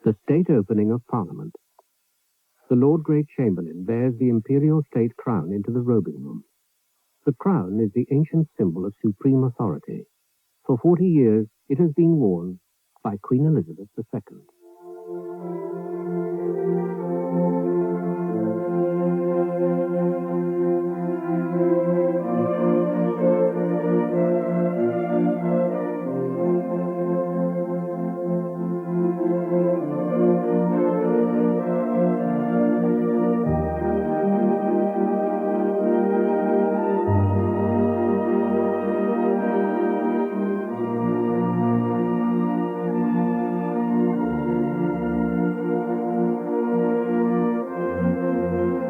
The state opening of Parliament. The Lord Great Chamberlain bears the imperial state crown into the robing room. The crown is the ancient symbol of supreme authority. For 40 years, it has been worn by Queen Elizabeth II.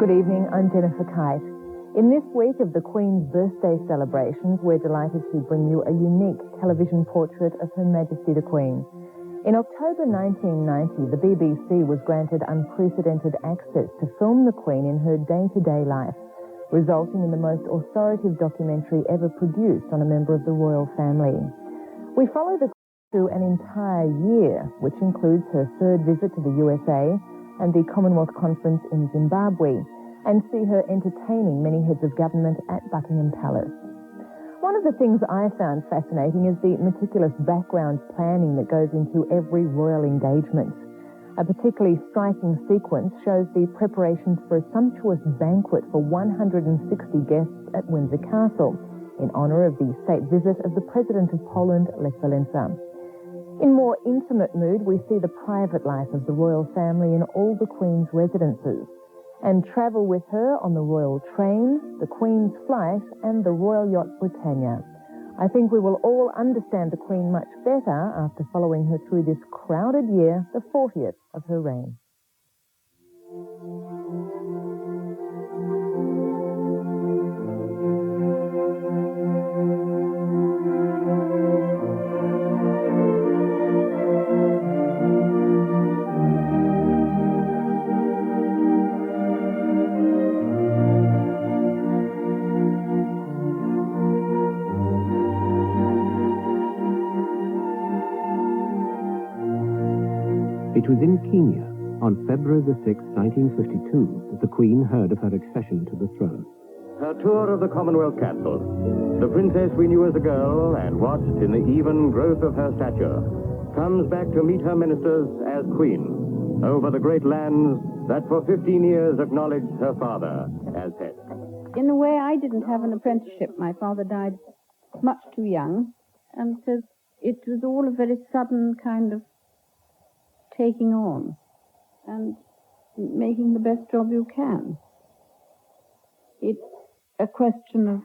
Good evening, I'm Jennifer Kite. In this week of the Queen's birthday celebrations, we're delighted to bring you a unique television portrait of Her Majesty the Queen. In October 1990, the BBC was granted unprecedented access to film the Queen in her day-to-day life, resulting in the most authoritative documentary ever produced on a member of the royal family. We follow the Queen through an entire year, which includes her third visit to the USA and the Commonwealth Conference in Zimbabwe, and see her entertaining many heads of government at Buckingham Palace. One of the things I found fascinating is the meticulous background planning that goes into every royal engagement. A particularly striking sequence shows the preparations for a sumptuous banquet for 160 guests at Windsor Castle, in honour of the state visit of the President of Poland, Lech Walesa. In more intimate mood, we see the private life of the royal family in all the Queen's residences, and travel with her on the royal train, the Queen's flight, and the royal yacht Britannia. I think we will all understand the Queen much better after following her through this crowded year, the 40th of her reign. It was in Kenya, on February the 6th, 1952, that the Queen heard of her accession to the throne. Her tour of the Commonwealth castles. The princess we knew as a girl and watched in the even growth of her stature comes back to meet her ministers as Queen over the great lands that for 15 years acknowledged her father as head. In a way, I didn't have an apprenticeship. My father died much too young, and so it was all a very sudden kind of taking on and making the best job you can. It's a question of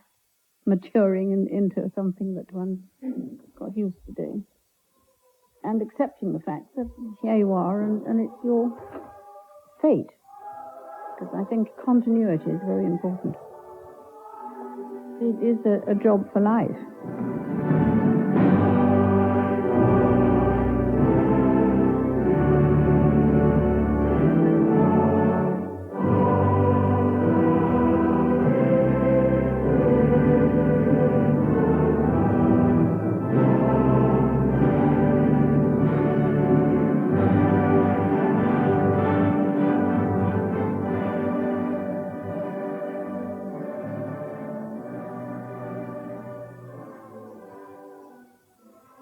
maturing into something that one got used to doing and accepting the fact that here you are and it's your fate, because I think continuity is very important. It is a job for life.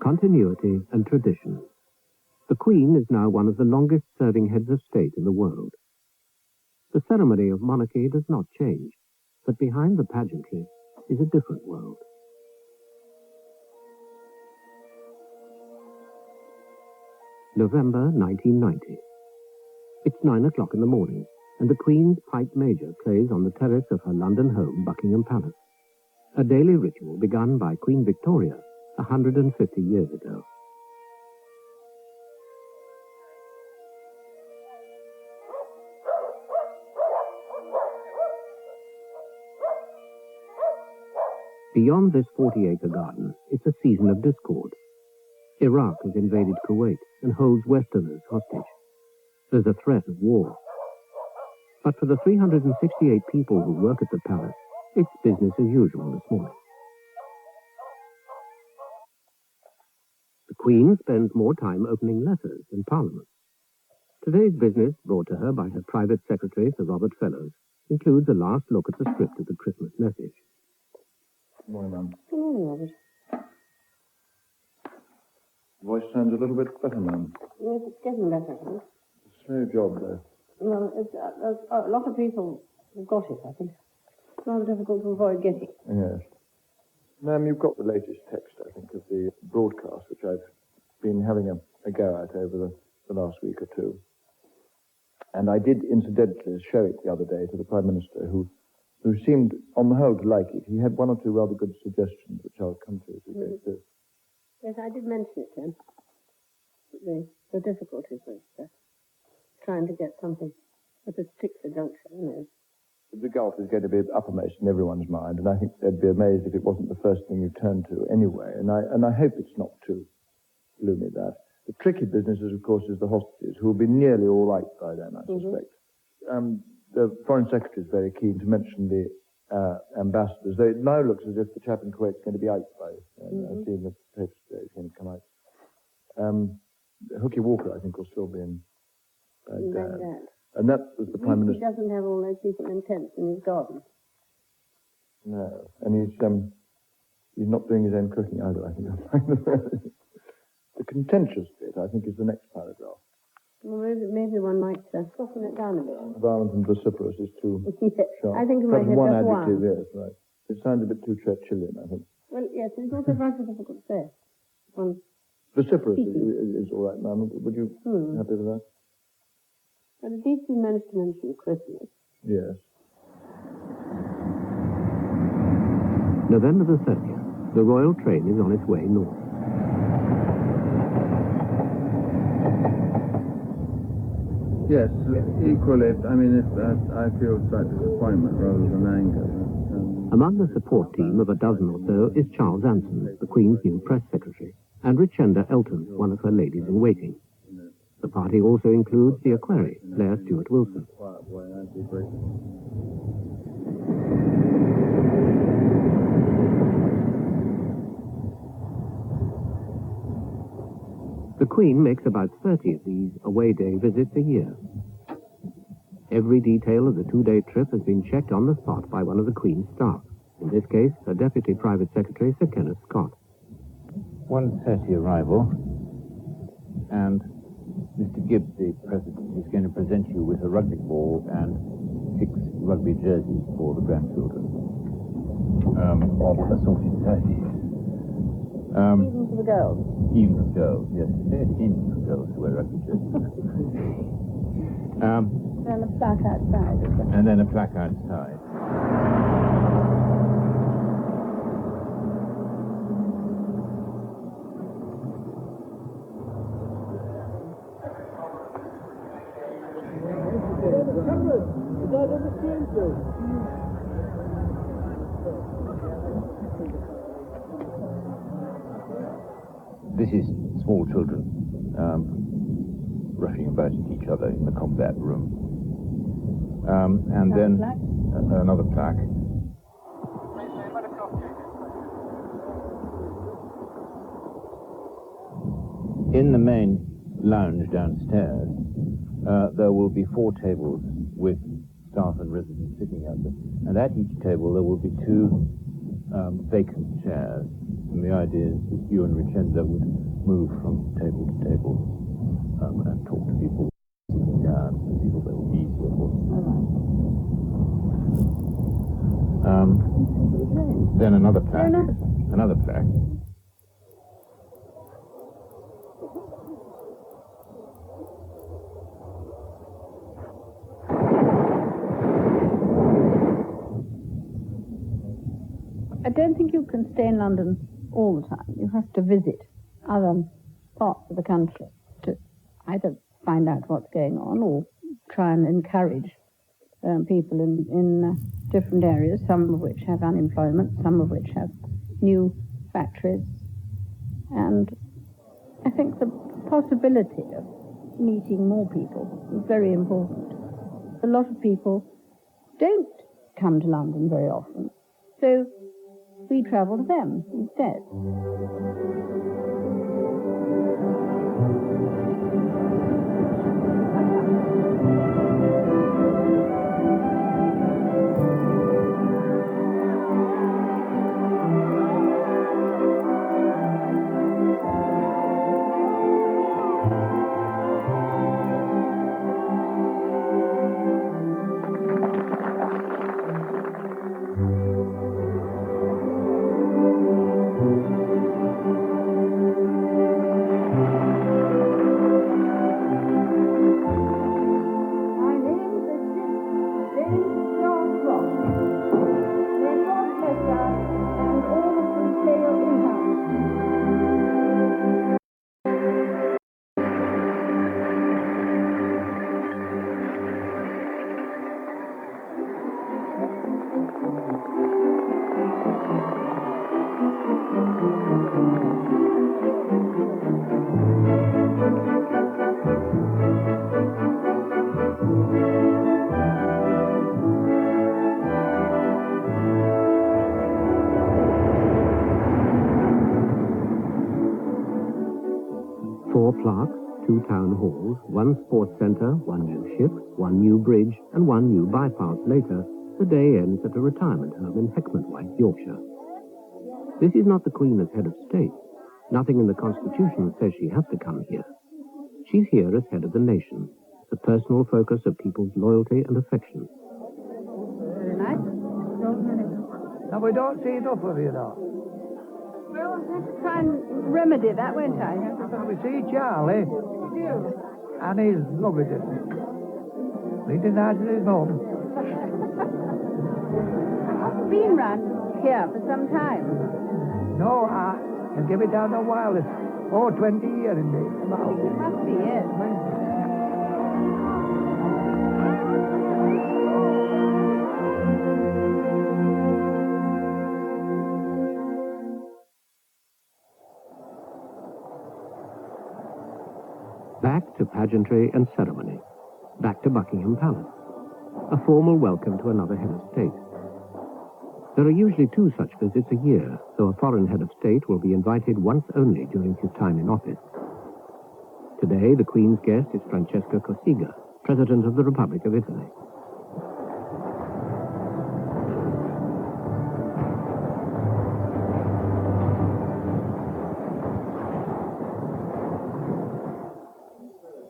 Continuity and tradition. The Queen is now one of the longest-serving heads of state in the world. The ceremony of monarchy does not change, but behind the pageantry is a different world. November 1990. It's 9 o'clock in the morning, and the Queen's pipe major plays on the terrace of her London home, Buckingham Palace. A daily ritual begun by Queen Victoria 150 years ago. Beyond this 40-acre garden, it's a season of discord. Iraq has invaded Kuwait and holds Westerners hostage. There's a threat of war. But for the 368 people who work at the palace, it's business as usual this morning. The Queen spends more time opening letters in Parliament. Today's business, brought to her by her private secretary, Sir Robert Fellows, includes a last look at the script of the Christmas message. Good morning, ma'am. Good morning, Robert. Voice sounds a little bit better, ma'am. Yes, it's getting better, I think. Slow job, though. Well, it's, a lot of people have got it, I think. It's rather difficult to avoid getting. Yes. Ma'am, you've got the latest text, I think, of the broadcast, which I've been having a go at over the last week or two. And I did, incidentally, show it the other day to the Prime Minister, who seemed, on the whole, to like it. He had one or two rather good suggestions, which I'll come to as we go through. Yes, I did mention it to him. The difficulties with trying to get something at a particular juncture, you know. The Gulf is going to be uppermost in everyone's mind, and I think they'd be amazed if it wasn't the first thing you turned to anyway. And I hope it's not too gloomy, that. The tricky business, of course, is the hostages, who will be nearly all right by then, I suspect. The Foreign Secretary is very keen to mention the ambassadors. Though it now looks as if the chap in Kuwait is going to be out by, I've seen the papers today, he's going to come out. Hookie Walker, I think, will still be in Baghdad. And that was the Prime Minister. He doesn't have all those people in tents in his garden. No, and he's not doing his own cooking either, I think. The contentious bit, I think, is the next paragraph. Well, maybe one might soften it down a bit. Violent and vociferous is too sharp. I think you might have one just adjective, one. yes, right. It sounds a bit too Churchillian, I think. Well, yes, it's also rather difficult to say. Vociferous is all right, ma'am. Would you be happy with that? But at least you managed to mention Christmas. Yes. November the 30th. The royal train is on its way north. Yes, equally, I mean, I feel slight disappointment rather than anger. Among the support team of a dozen or so is Charles Anson, the Queen's new press secretary, and Richenda Elton, one of her ladies-in-waiting. The party also includes the equerry, Blair Stewart Wilson. The Queen makes about 30 of these away-day visits a year. Every detail of the two-day trip has been checked on the spot by one of the Queen's staff. In this case, her Deputy Private Secretary, Sir Kenneth Scott. 1:30 arrival, and Mr. Gibbs, the President, is going to present you with a rugby ball and 6 rugby jerseys for the grandchildren of assorted sizes. Even for the girls. Even for girls, yes. Even for girls who wear rugby jerseys. And a plaque outside. And then a plaque outside. This is small children rushing about at each other in the combat room. And then another plaque. In the main lounge downstairs, there will be 4 tables with staff and residents sitting at them. And at each table there will be 2 vacant chairs. And the idea is that you and Richenda would move from table to table and talk to people sitting down, the people that would be easier for them. Then another plaque. Another plaque. I don't think you can stay in London all the time. You have to visit other parts of the country to either find out what's going on or try and encourage people in different areas, some of which have unemployment, some of which have new factories. And I think the possibility of meeting more people is very important. A lot of people don't come to London very often, so we travel to them instead. 2 town halls, 1 sports centre, 1 new ship, 1 new bridge, and 1 new bypass later, the day ends at a retirement home in Heckmondwike, Yorkshire. This is not the Queen as head of state. Nothing in the Constitution says she has to come here. She's here as head of the nation, the personal focus of people's loyalty and affection. Very nice. No, we don't see enough of you, though. Well, I'll have to try and remedy that, won't I? We see Charlie, and he's lovely, isn't he? He denies it his mum. I've been round here for some time. No, I'll give it down the wireless. 20 years indeed. It must be, yes. Back to pageantry and ceremony. Back to Buckingham Palace. A formal welcome to another head of state. There are usually 2 such visits a year, so a foreign head of state will be invited once only during his time in office. Today, the Queen's guest is Francesca Cossiga, President of the Republic of Italy.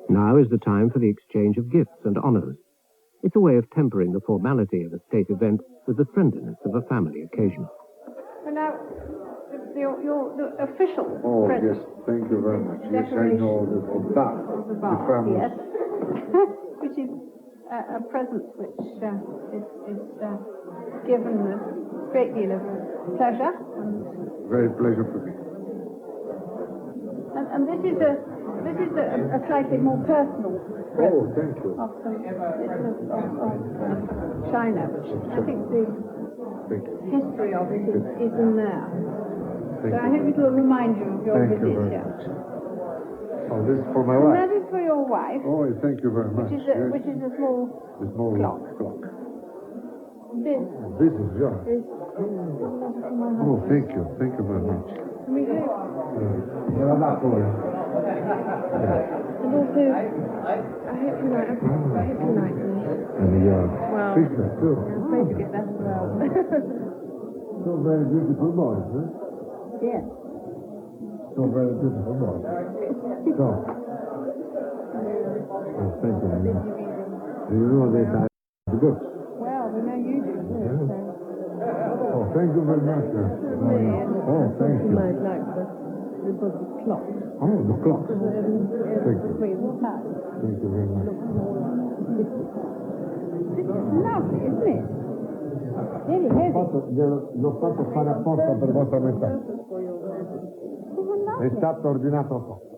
Now is the time for the exchange of gifts and honours. It's a way of tempering the formality of a state event with the friendliness of a family occasion. Well, now, the official Oh, present. yes, thank you very much. Yes, I Decoration know the bath. The bath, family. yes. Which is a present which is given a great deal of pleasure. Very pleasure for me. And this is a slightly more personal present. Oh, thank you. Of China, which I think the Thank you. history of it is in there. Thank So I you. hope it will remind you of your Thank you visit very here. much. Oh, this is for my And wife. that is for your wife, Oh, thank you very much. which is Yes. a small The small clock. This This is yours. is Oh, thank you. Thank you very much. we hope. And also, I hope you like this. and your Well, sister too. I'm afraid you get that as well. So very beautiful boys, huh? Yes. So very beautiful boys. So. Oh, thank you very much. Do you know that I the books? Well, we know you do. Oh, thank you very much. Oh, thank you. Like the book of clocks. Oh, the clocks. Thank you. Thank you very much. This is lovely, isn't it? Very heavy. L'ho fatto fare apposta per vostra maestà. È stato ordinato apposta.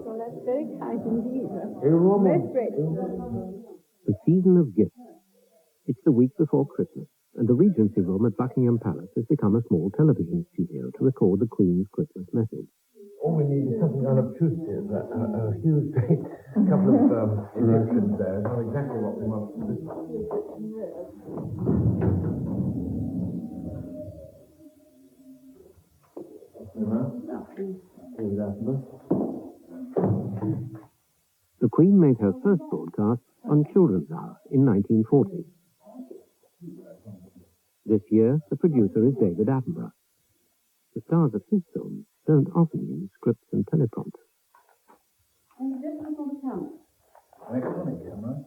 Well, that's very kind indeed. È un uomo. Most grateful. The season of gifts. It's the week before Christmas, and the Regency Room at Buckingham Palace has become a small television studio to record the Queen's Christmas message. All we need is something unobtrusive, a huge, a couple of Egyptians there. Not exactly what we want. The Queen made her first broadcast on Children's Hour in 1940. This year, the producer is David Attenborough. The stars of his films don't often use scripts and teleprompters. Electronic camera,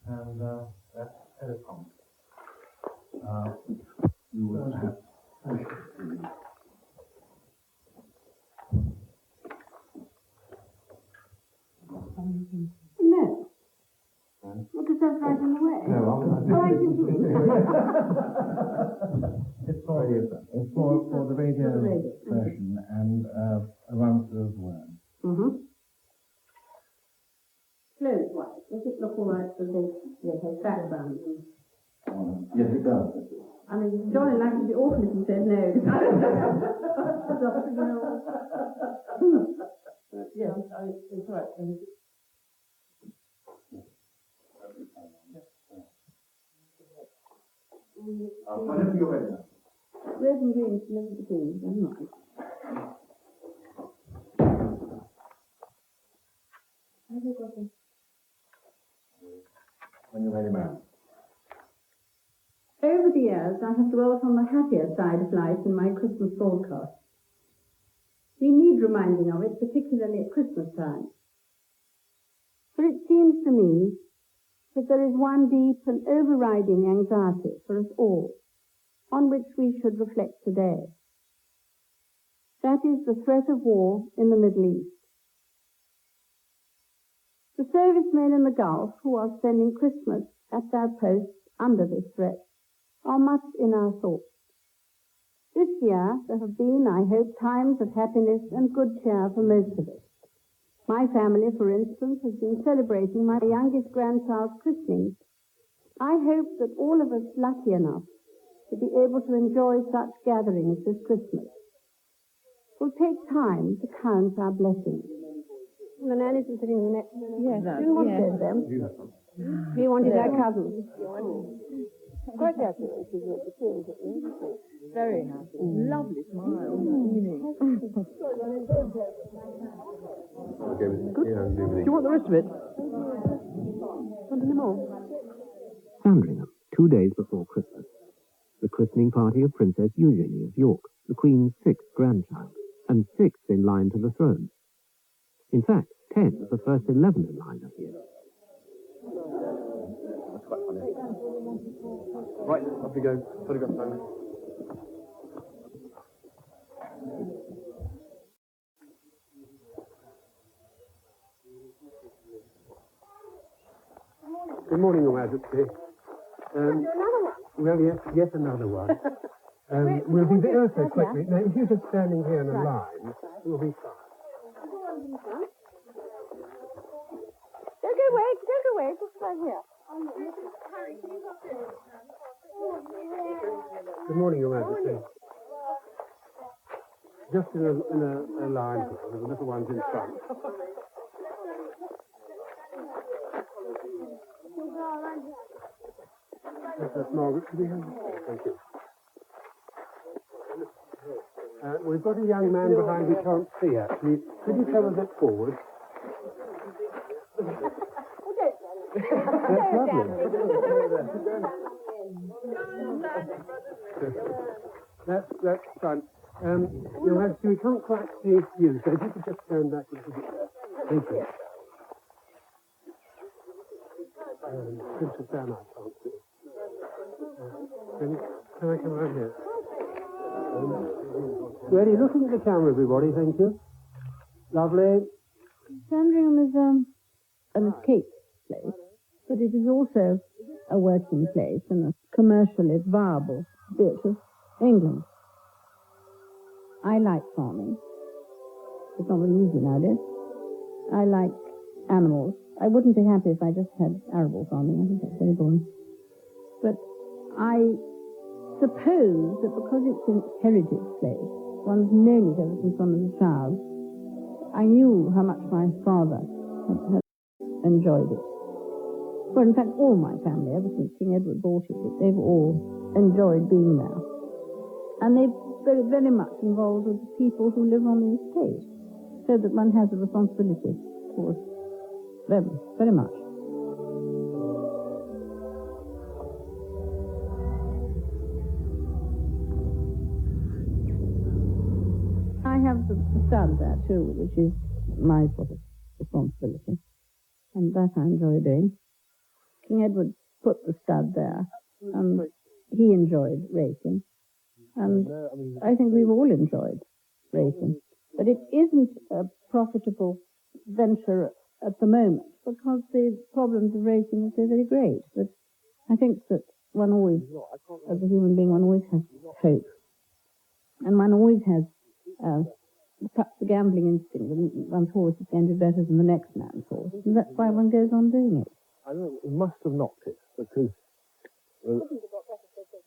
and that's telecom. You will have No. Because that's right in the way. No, Oh, I didn't think. it's for the radio version and a run through of words. Mm-hmm. Clothes-wise, does it look all right for the background? Yes, it does. I mean, Johnny like it'd be awful if he said no. Yes, it's right. Whenever you're ready. Red and green, never the green, never mind. When you're ready, ma'am. Over the years, I have dwelt on the happier side of life in my Christmas broadcasts. We need reminding of it, particularly at Christmas time. For it seems to me that there is one deep and overriding anxiety for us all, on which we should reflect today. That is the threat of war in the Middle East. The servicemen in the Gulf who are spending Christmas at their posts under this threat are much in our thoughts. This year there have been, I hope, times of happiness and good cheer for most of us. My family, for instance, has been celebrating my youngest grandchild's christening. I hope that all of us lucky enough to be able to enjoy such gatherings this Christmas will take time to count our blessings. The nannies are sitting in the next. Yes, didn't want to say to them. We wanted our cousins. Quite happy. Very happy. Lovely smile. Do you want the rest of it? Want any more? Sandringham, 2 days before Christmas. The christening party of Princess Eugenie of York, the Queen's 6th grandchild, and 6th in line to the throne. In fact, 10 of the first 11 in line are here. That's quite funny. Right, off we go. Photograph time. Good morning, Your Majesty. Well, yes, another one. We'll be there so quickly. Now, if you're just standing here in a line, we'll be fine. Don't go away, just right here. Good morning, Your Majesty. Just in a line here, with the little ones in front. That's Margaret. Thank you. We've got a young man behind you can't see, actually. Could you come a bit forward? That's lovely. That's fun. Your Majesty, we can't quite see you, so if you could just stand back a little bit there. Thank you. Princess Anne, I can't see. Can I come around here? Ready? Looking at the camera, everybody. Thank you. Lovely. Sandringham is an escape place, but it is also a working place and a commercially viable bit of England. I like farming. It's not very easy nowadays. I like animals. I wouldn't be happy if I just had arable farming. I think that's very boring. But I suppose that because it's a heritage place, one's known it ever since one was a child. I knew how much my father had enjoyed it. Well, in fact, all my family, ever since King Edward bought it, they've all enjoyed being there. And they've very, very much involved with the people who live on the estate, so that one has a responsibility towards them, very much. I have the stud there too, which is my sort of responsibility, and that I enjoy doing. King Edward put the stud there, and he enjoyed racing, and I think we've all enjoyed racing. But it isn't a profitable venture at the moment, because the problems of racing are so very great. But I think that one always, as a human being, one always has hope. And one always has perhaps the gambling instinct that one's horse is going to be better than the next man's horse. And that's why one goes on doing it. I know, it must have knocked it, because...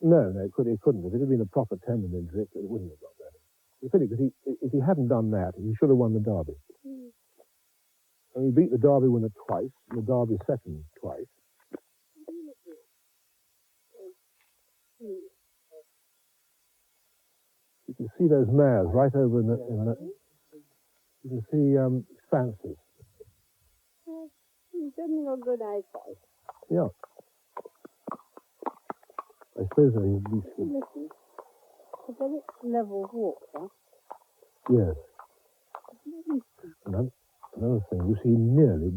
No, it couldn't. If it had been a proper tendon injury, it wouldn't have got better. It's pity, because if he hadn't done that, he should have won the Derby. And he beat the Derby winner twice, and the Derby second twice. You can see those mares right over in the you can see Frances. You've certainly got good eyesight. Yeah. I suppose I at least... Listen. It's a very level walk, huh? Yes. Another thing, you see, nearly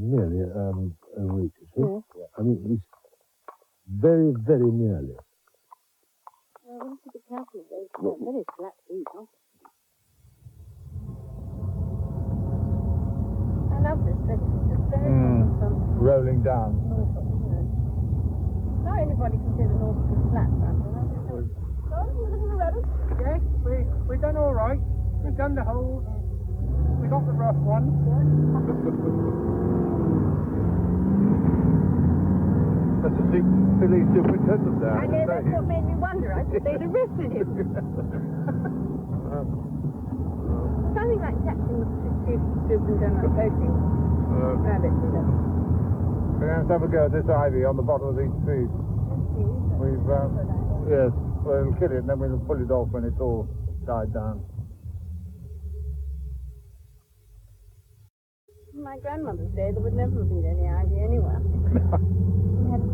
over each, you see? Yes. I mean, at least very, very nearly. Well, we have to be careful of those. They're very flat feet, huh? I love this bit. It's very Rolling down. Not anybody can say the north is flat, but Yes, we done all right. We done the holes. We got the rough one. That's a silly superintendent there. I know, that's what made me wonder. I thought they'd arrested him. Something like catching the chief superintendent poaching rabbits, isn't it? We're going to have a go at this ivy on the bottom of these trees. We've, yes, we'll kill it and then we'll pull it off when it's all died down. In my grandmother's day, there would never have been any ivy anywhere. We had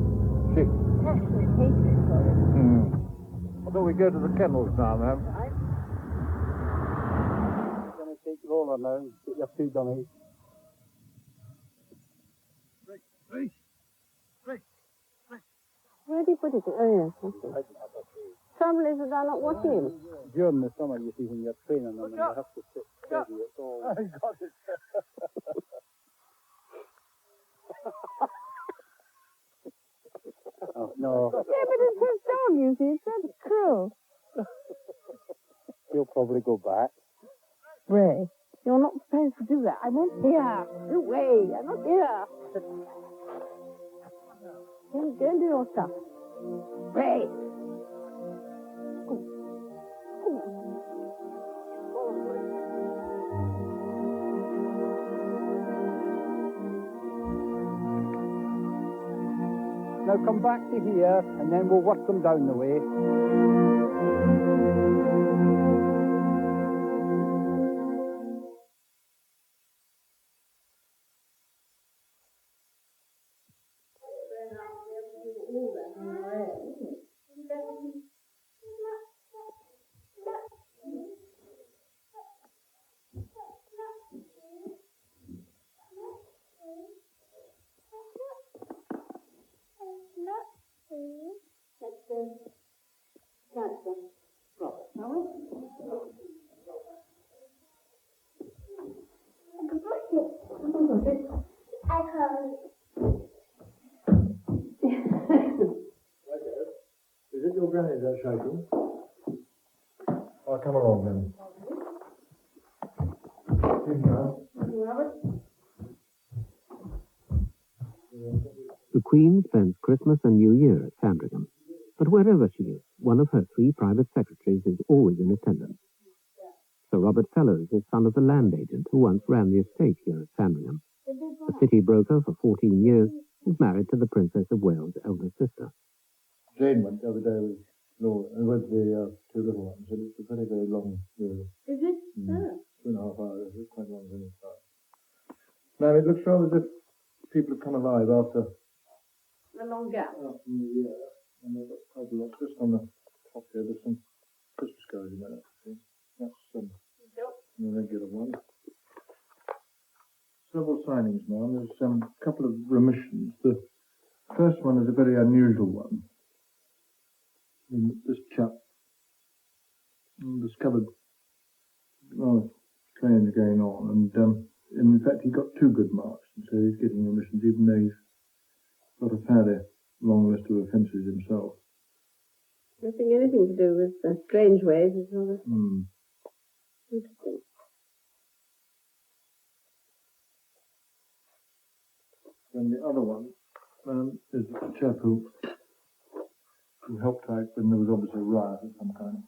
passionate hatred for it. I thought we'd go to the kennels now, ma'am. Right? I'm going to take Lola now. Get your feet on it. Where did he put it? Oh, yes. Okay. Trouble is that I'm not watching him. During the summer, you see, when you're training them, and you have to sit steady. It's all... I got it. Oh, no. Yeah, but it's his dog, you see. It's so cruel. He'll probably go back. Ray, you're not supposed to do that. I'm not here. Go away. I'm not here. Go and do your stuff. Ray. Now come back to here, and then we'll work them down the way. Is it your granny that's shaking? I'll come along then. The Queen spends Christmas and New Year at Sandringham. But wherever she is, one of her 3 private secretaries is always in attendance. Sir Robert Fellows is son of the land agent who once ran the estate here at Sandringham. A city broker for 14 years, he's married to the Princess of Wales' elder sister. Jane went the other day with Laura, and with the 2 little ones, and it's a very, very long year. Is it? 2.5 hours. It's quite long for any time. Now, it looks rather as if people have come alive after A long gap. the year. And they've got quite a lot. Just on the top here, there's some Christmas cards in there, actually. That's the regular one. Several signings now, and there's a couple of remissions. The first one is a very unusual one. This chap discovered strange going on, and in fact he got 2 good marks, and so he's getting remissions, even though he's got a fairly long list of offences himself. Anything to do with the strange ways is rather interesting. And the other one is a chap who helped out when there was obviously a riot of some kind.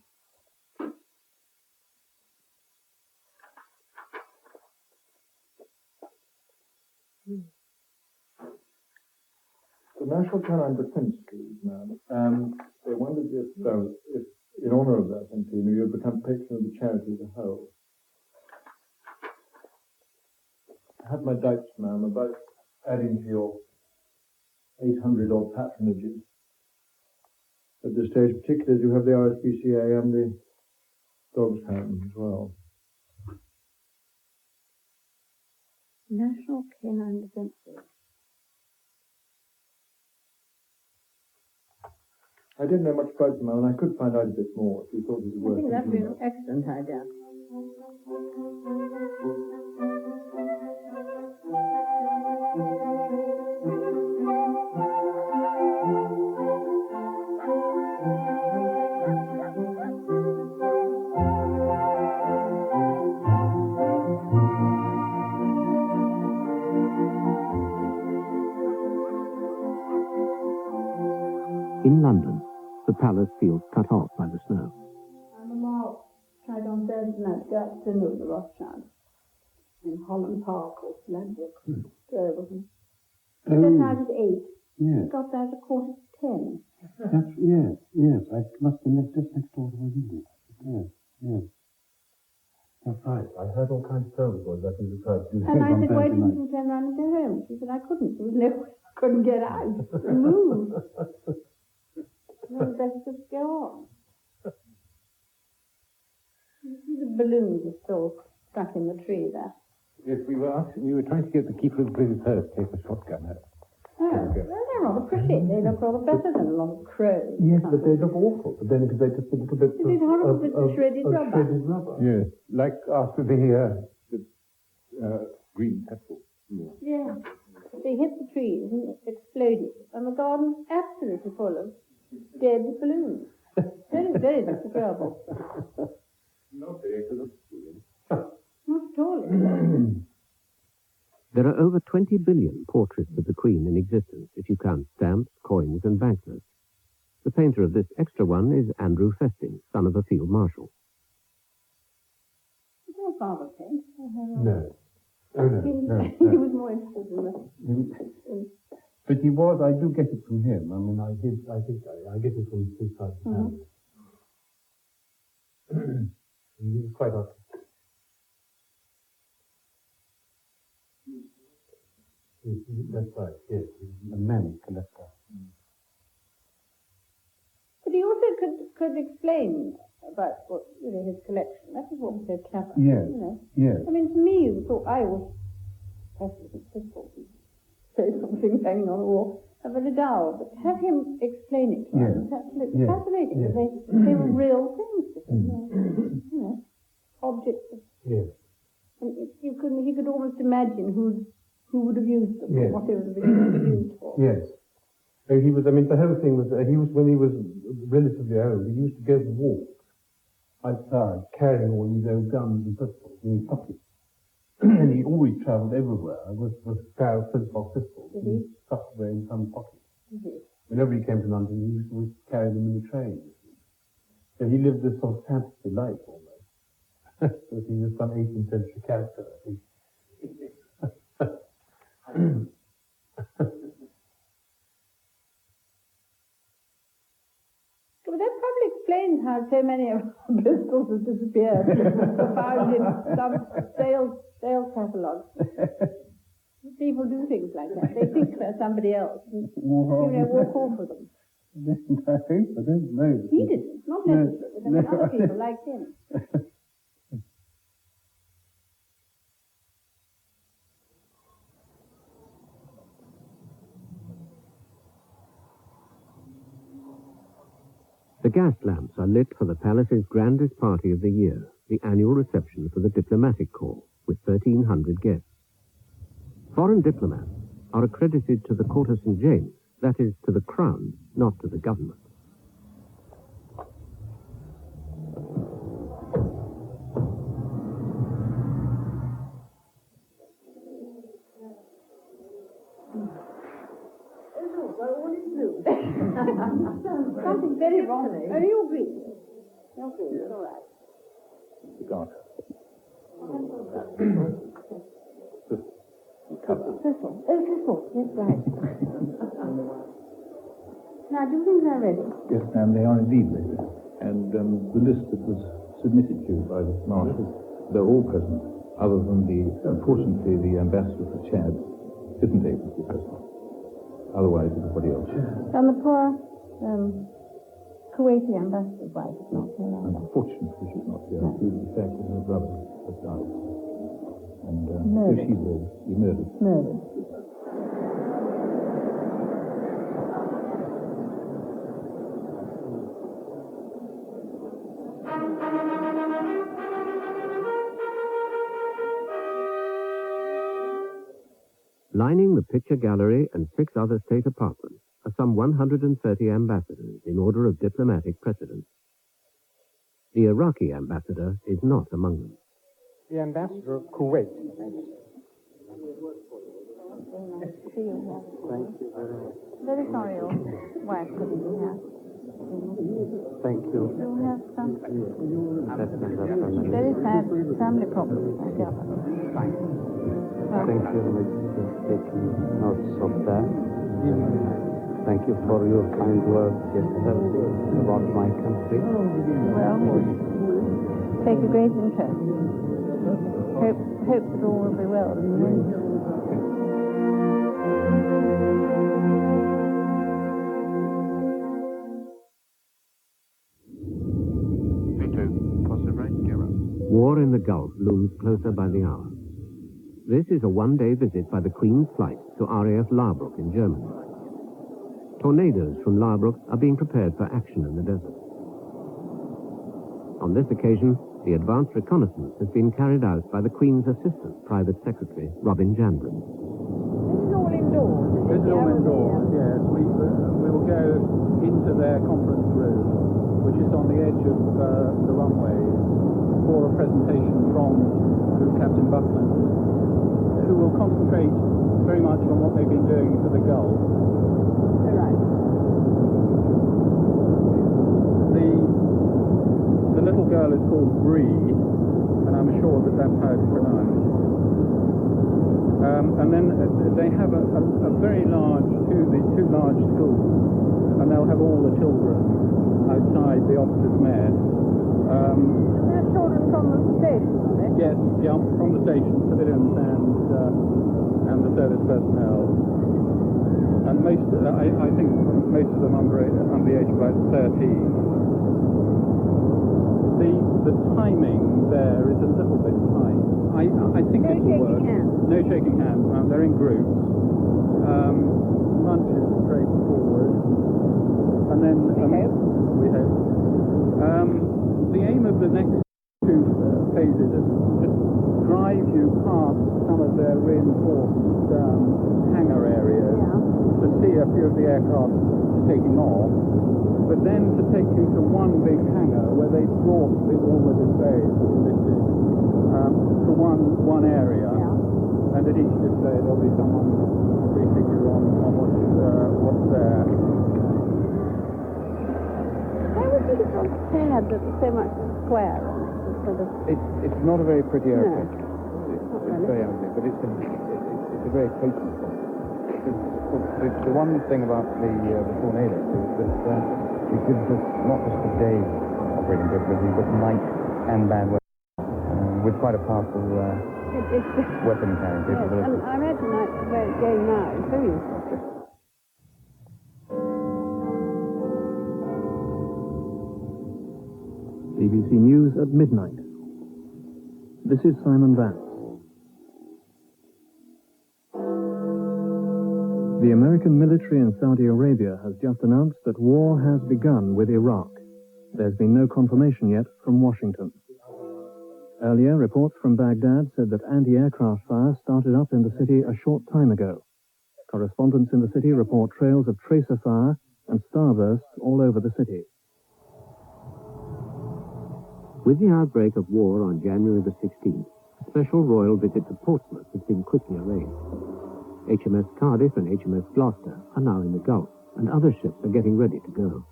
The National Canine Defence League, man, they wondered if in honour of that, Santino, you'd become patron of the charity as a whole. I had my doubts, ma'am, about adding to your 800 odd patronages at this stage, particularly as you have the RSPCA and the Dogs Home as well. National Canine Defence Day. I didn't know much about them, and I could find out a bit more if you thought it was I worth think that'd be thinking an about. excellent idea. In London, the palace feels cut off by the snow. Mamma tried on Thursday night to go out to dinner with the Rothschilds in Holland Park or Ladbroke. There wasn't. Thursday night at 8. Yes, We got there at 9:45. yes. I must have been just next door to my window. Yes. That's right. I heard all kinds of stories about that you tried to do. And I said, why didn't you turn around and go home? She said, I couldn't. There was no way I couldn't get out. Move. No, the best just go on. You see the balloons are still stuck in the tree there. Yes, we were trying to get the keeper of the British Post to take a shotgun at. Oh, well, they're rather pretty. They look rather better than a lot of crows. Yes, but they look awful. But then they're just a little bit It is horrible with the shredded rubber. shredded rubber. Yes, like after the green pepper. Yeah. They hit the trees and exploded. And the garden's absolutely full of dead balloons. Very, very disagreeable. Not very good. Not at all. Is it? There are over 20 billion portraits of the Queen in existence, if you count stamps, coins, and banknotes. The painter of this extra one is Andrew Festing, son of a field marshal. Did your father paint? No. Oh, no. He was more interested in the... But he was, I do get it from him. I mean, I think I get it from his side of the family. He was quite artistic. That's right, yes. He's a man collector. But he also could explain about what, his collection. That was what was so clever. Yes, yes. I mean, to me, I was perfectly successful. Say something hanging on the wall. But a doll, but have him explain it to us. It's absolutely fascinating. Yes. They were real things to him. Objects. Yes. And he could almost imagine who would have used them, Yes. what they would have been used for. Yes. So he was, I mean, the whole thing was, when he was relatively old, he used to go to walk outside, carrying all these old guns and pistols in his pockets. And he always travelled everywhere with a pair of flintlock pistols. Mm-hmm. He stuffed away in some pocket. Mm-hmm. Whenever he came to London, he used to carry them in the train. So he lived this sort of fantasy life almost. But he was some 18th century character, I think. Well, that probably explains how so many of our pistols have disappeared. Were found in some sales catalogues. People do things like that. They think they're somebody else. And, walk off with them. I don't know. He didn't. Not necessarily. But other people like him. The gas lamps are lit for the palace's grandest party of the year, the annual reception for the diplomatic corps, with 1,300 guests. Foreign diplomats are accredited to the Court of St. James, that is, to the Crown, not to the government. Something very wrong. Oh, you agree? You agree? It's all right. Cigar. Thistle. Oh, thistle. Yes, right. Now, do things are ready? Yes, ma'am, they are indeed ready. And the list that was submitted to you by the Marshal, they're all present, other than unfortunately, the ambassador for Chad, isn't able to be present. Otherwise, everybody else. And the poor Kuwaiti ambassador's wife is not here either. Unfortunately, she's not here. Due to the fact that her brother has died. And Murdered. if she will be murdered. Murdered. Lining the picture gallery and 6 other state apartments are some 130 ambassadors in order of diplomatic precedence. The Iraqi ambassador is not among them. The ambassador of Kuwait. Very sorry your wife couldn't be here. Thank you. You have some very sad family problems, I gather. Thank you for taking notes of that. Thank you for your kind words yesterday about my country. Well, we take a great interest. Hope that all will be well in the end. War in the Gulf looms closer by the hour. This is a one-day visit by the Queen's flight to RAF Larbrook in Germany. Tornadoes from Larbrook are being prepared for action in the desert. On this occasion, the advanced reconnaissance has been carried out by the Queen's Assistant Private Secretary, Robin Jandrin. This is all indoors. This is all indoors, yes. We will go into their conference room, which is on the edge of the runway, for a presentation from Captain Buckland, who will concentrate very much on what they've been doing to the Gulf. Right. The little girl is called Bree, and I'm sure that that's how it's pronounced. And then they have a very large, two large schools, and they'll have all the children outside the officers' mess. They're children from the station, are they? Yes, yeah, from the station, civilians and the service personnel. And I think most of them under the age of about 13. The timing there is a little bit tight. I think it will work. No shaking hands. They're in groups. Lunch is straightforward. And then we hope. The aim of the next 2 phases is to drive you past some of their reinforced hangar areas to see a few of the aircraft taking off, but then to take you to one big hangar where they brought all the displays that were listed to one area, and at each display there'll be someone briefing you on what's there. Why would you have pad that's so much square on it? Sort of... It's not a very pretty airplane. No. It's very ugly, but it's a very potent one. The one thing about the Tornado is that it gives us not just a day operating capability, but night and bad weather, with quite a powerful weapon carrying capability. And I imagine that where it's going now is very useful. BBC News at midnight. This is Simon Vance. The American military in Saudi Arabia has just announced that war has begun with Iraq. There's been no confirmation yet from Washington. Earlier, reports from Baghdad said that anti-aircraft fire started up in the city a short time ago. Correspondents in the city report trails of tracer fire and starbursts all over the city. With the outbreak of war on January the 16th, a special royal visit to Portsmouth has been quickly arranged. HMS Cardiff and HMS Gloucester are now in the Gulf, and other ships are getting ready to go.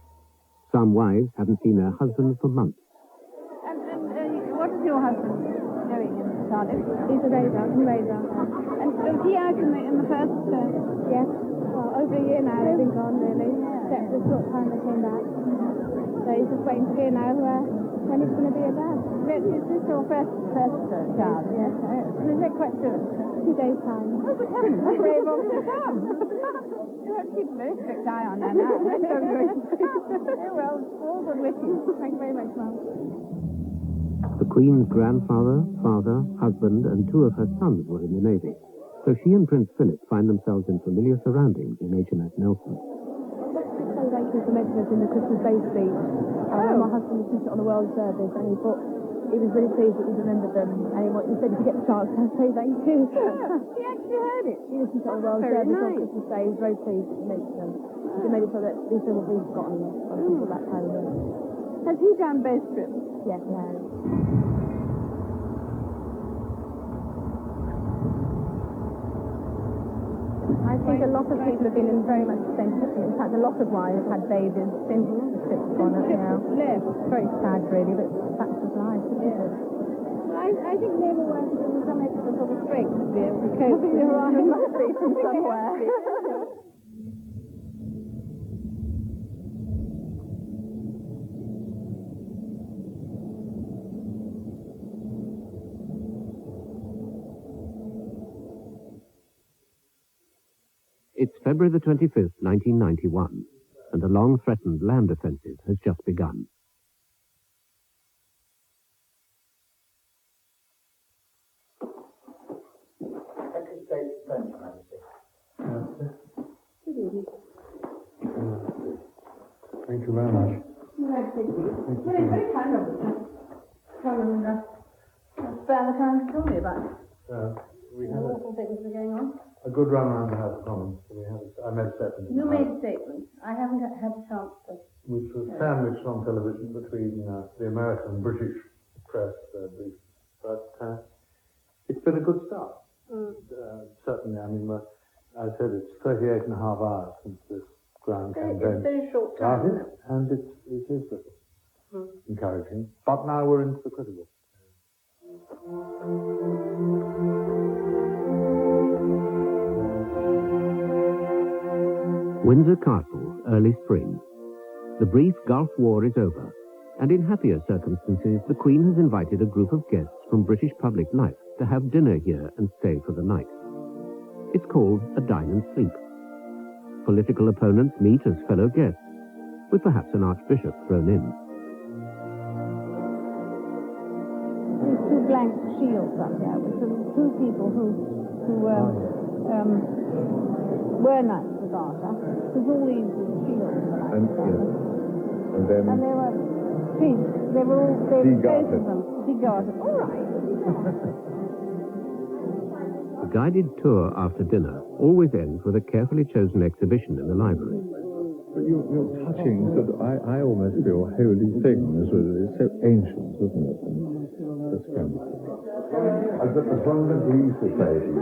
Some wives haven't seen their husbands for months. And what is your husband doing in Cardiff? He's a radar, in radar. And was he out in the first... Yes. Well, over a year now they've been gone, really. Except for a short time they came back. So he's just waiting to hear now when he's going to be a dad. Is this your first child? Yes. And is it quite good? 2 days' time. Oh, good heavens, that's brave of you to come. You have to keep a very strict eye on that now. That's so good. Very well, all good with you. Thank you very much, Mum. The Queen's grandfather, father, husband, and 2 of her sons were in the Navy, so she and Prince Philip find themselves in familiar surroundings in HMS Nelson. So thank you for mentioning us in the Christmas Day speech. My husband was just on the World Service, and he thought he was really pleased that we remembered them, and he said if you get the chance, I'll say thank you. He actually heard it. He listened to on the World Very Service on nice. Christmas Day. He was very pleased that you mentioned them. He made it so that these things will be forgotten until that time of year. Has he done both trips? Yes, he has. I think a lot of people have been in very much the same position. In fact, a lot of wives have had babies since the ship's gone up now. It's very sad, really, but that's just life, isn't it? I think naval wives have given some extra sort of strength to be able to cope with You're right, it must be from somewhere. It's February the 25th, 1991, and a long-threatened land offensive has just begun. Thank you very much. Very, very kind of you. Come and spare the time to tell me about it. We The had awful things that are going on. a good run around the House of Commons. I made a statement. You made a statement. I haven't had a chance to. Which was sandwiched on television between the American and British press brief. But it's been a good start. Certainly, I mean, I said it's 38 and a half hours since this ground campaign It's a very short time. started, and it is encouraging. But now we're into the critical. Windsor Castle, early spring. The brief Gulf War is over, and in happier circumstances, the Queen has invited a group of guests from British public life to have dinner here and stay for the night. It's called a dine and sleep. Political opponents meet as fellow guests, with perhaps an archbishop thrown in. These 2 blank shields up there, which are 2 people who were knights of Garter. There's all these shields. And then And they were priests. They were all, both of them. Garter. All right. The guided tour after dinner always ends with a carefully chosen exhibition in the library. But you're touching, so that I almost feel holy things. It's so ancient, isn't it? That's wonderful. I've got the London Glee Society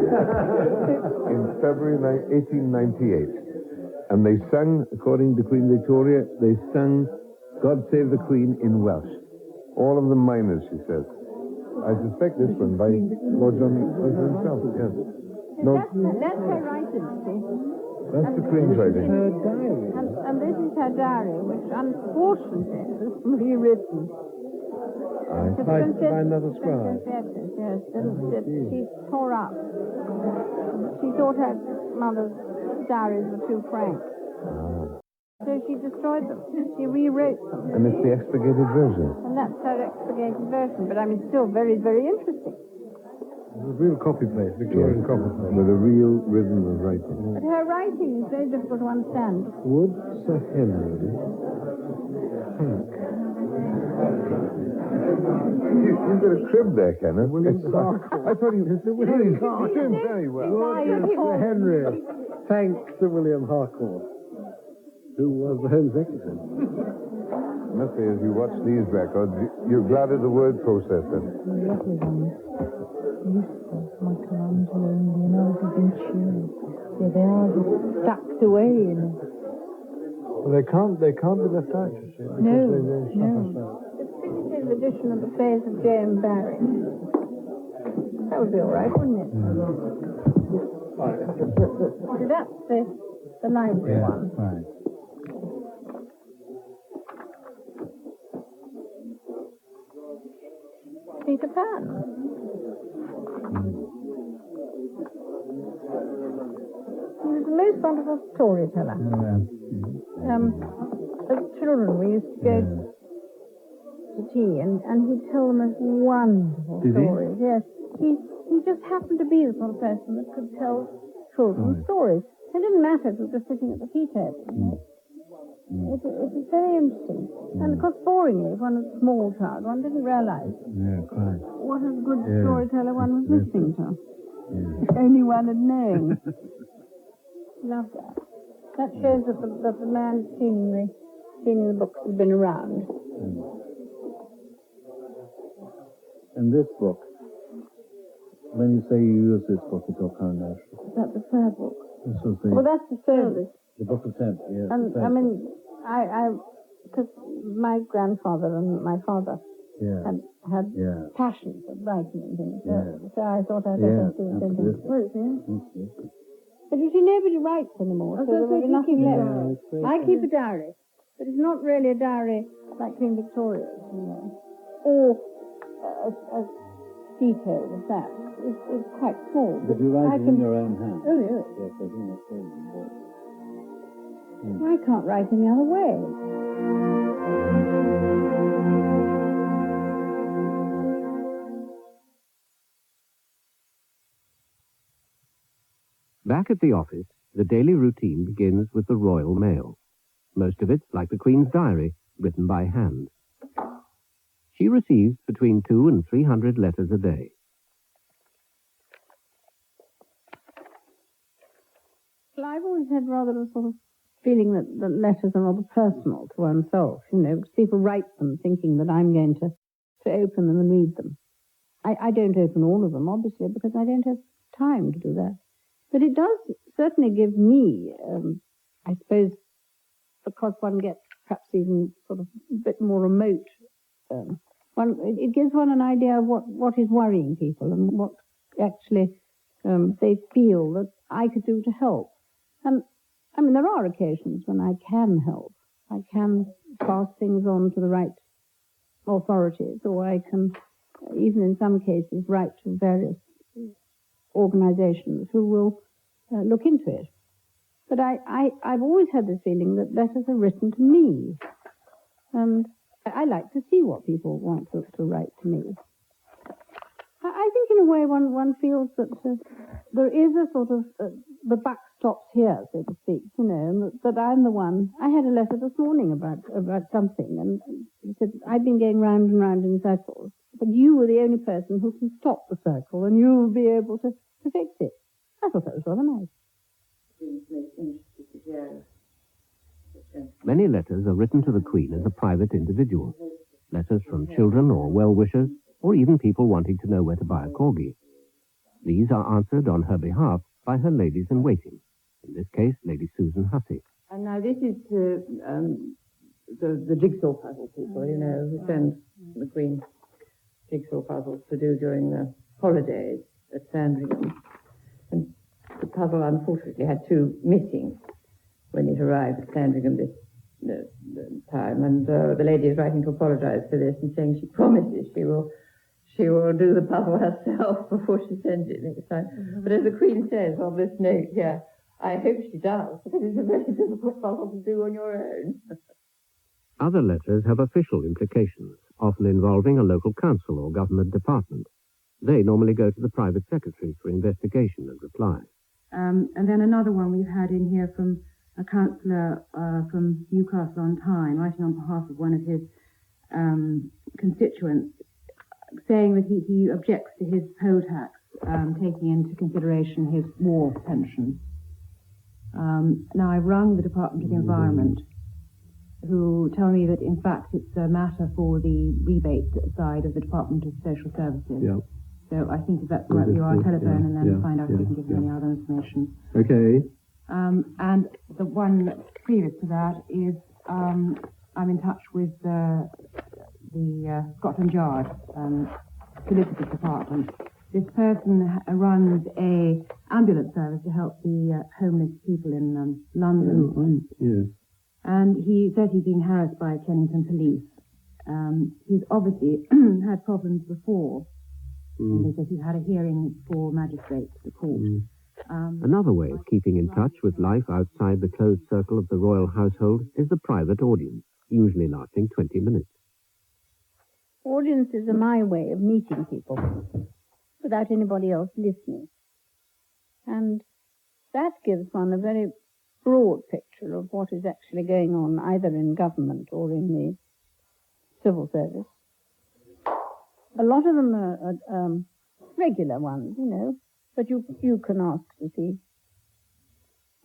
in February 1898. And they sang, according to Queen Victoria, they sang God Save the Queen in Welsh. All of the minors, she says. I suspect this one by Lord John himself, yes. No, That's her writing, see. that's the Queen's writing. And this is her diary, which unfortunately is rewritten. By another scribe. Yes, she tore up. She thought her mother's diaries were too frank. So she destroyed them. She rewrote them. And it's the expurgated version. And that's her expurgated version, but I mean, still very, very interesting. A real copy paste, Victorian copy paste. With a real rhythm of writing. But her writing is very difficult to understand. Would Sir Henry think? You've got a crib there, Kenneth. William Harcourt. I thought he was Sir William Harcourt. Doing very well. Sir Henry thanked Sir William Harcourt, who was the Home Secretary. Must be, as you watch these records, you're glad of the word processor. Lovely ones. Useful. Michelangelo and Leonardo da Vinci. Yeah, they are just stacked away, you know. Well, they can't be left out, you see, because they suffer so. The definitive edition of the plays of J.M. Barrie. That would be all right, wouldn't it? So that's the library one. Right. Peter Pan. sort of a storyteller. As children, we used to go to tea, and he'd tell the most wonderful stories. Yes, he just happened to be the sort of person that could tell children stories. It didn't matter if we were just sitting at the tea table. You know? It was very interesting. And of course, boringly, if one was a small child, one didn't realize what a good storyteller one was listening to. If only one had known. Love that. That shows that the man cleaning the books has been around. And this book, when you say you use this book at your coronation? Is that the third book? This was the... Well, that's the service. The book of Sense, yes. And, I mean, because my grandfather and my father had passion for writing and things, so I thought I'd better do something. But you see, nobody writes anymore, so there will be nothing left. I keep a diary, but it's not really a diary like Queen Victoria's, you know, or as detailed as that. It's quite small. But you write it in your own hand? Oh, yes. Yes, I think that's brilliant. I can't write any other way. Back at the office, the daily routine begins with the Royal Mail. Most of it, like the Queen's diary, written by hand. She receives between 200 and 300 letters a day. Well, I've always had rather a sort of feeling that letters are rather personal to oneself, you know, because people write them thinking that I'm going to open them and read them. I don't open all of them, obviously, because I don't have time to do that. But it does certainly give me, I suppose, because one gets perhaps even sort of a bit more remote, it gives one an idea of what is worrying people and what actually they feel that I could do to help. And, I mean, there are occasions when I can help. I can pass things on to the right authorities, or I can, even in some cases, write to various organizations who will look into it. But I've always had this feeling that letters are written to me. And I like to see what people want to write to me. I think in a way one feels that there is a sort of, the buck stops here, so to speak, you know, and that I'm the one. I had a letter this morning about something, and he said, I've been going round and round in circles, but you were the only person who can stop the circle, and you will be able to fix it. I thought that was rather nice. Many letters are written to the Queen as a private individual. Letters from children or well-wishers, or even people wanting to know where to buy a corgi. These are answered on her behalf by her ladies-in-waiting, in this case, Lady Susan Hussey. And now this is to the jigsaw puzzle people, you know, who send the Queen jigsaw puzzles to do during the holidays at Sandringham. And the puzzle, unfortunately, had two missing when it arrived at Sandringham this time. And the lady is writing to apologize for this and saying she promises she will do the puzzle herself before she sends it next time. Mm-hmm. But as the Queen says on this note here, I hope she does, because it's a very difficult puzzle to do on your own. Other letters have official implications, often involving a local council or government department. They normally go to the private secretary for investigation and reply. And then another one we've had in here from a councillor from Newcastle on Tyne, writing on behalf of one of his constituents, saying that he objects to his poll tax, taking into consideration his war pension. Now, I've rung the Department of the Environment, who tell me that, in fact, it's a matter for the rebate side of the Department of Social Services. Yeah. So I think if that's right, you are on telephone and then find out if you can give me any other information. Okay. And the one previous to that is I'm in touch with the Scotland Yard Solicitor's Department. This person runs a ambulance service to help the homeless people in London. Oh, yes. And he said he's been harassed by Kennington police. He's obviously had problems before. And they said he had a hearing for magistrates, the court. Another way of keeping in touch with life outside the closed circle of the royal household is the private audience, usually lasting 20 minutes. Audiences are my way of meeting people without anybody else listening. And that gives one a very broad picture of what is actually going on either in government or in the civil service. A lot of them are regular ones, you know, but you can ask to see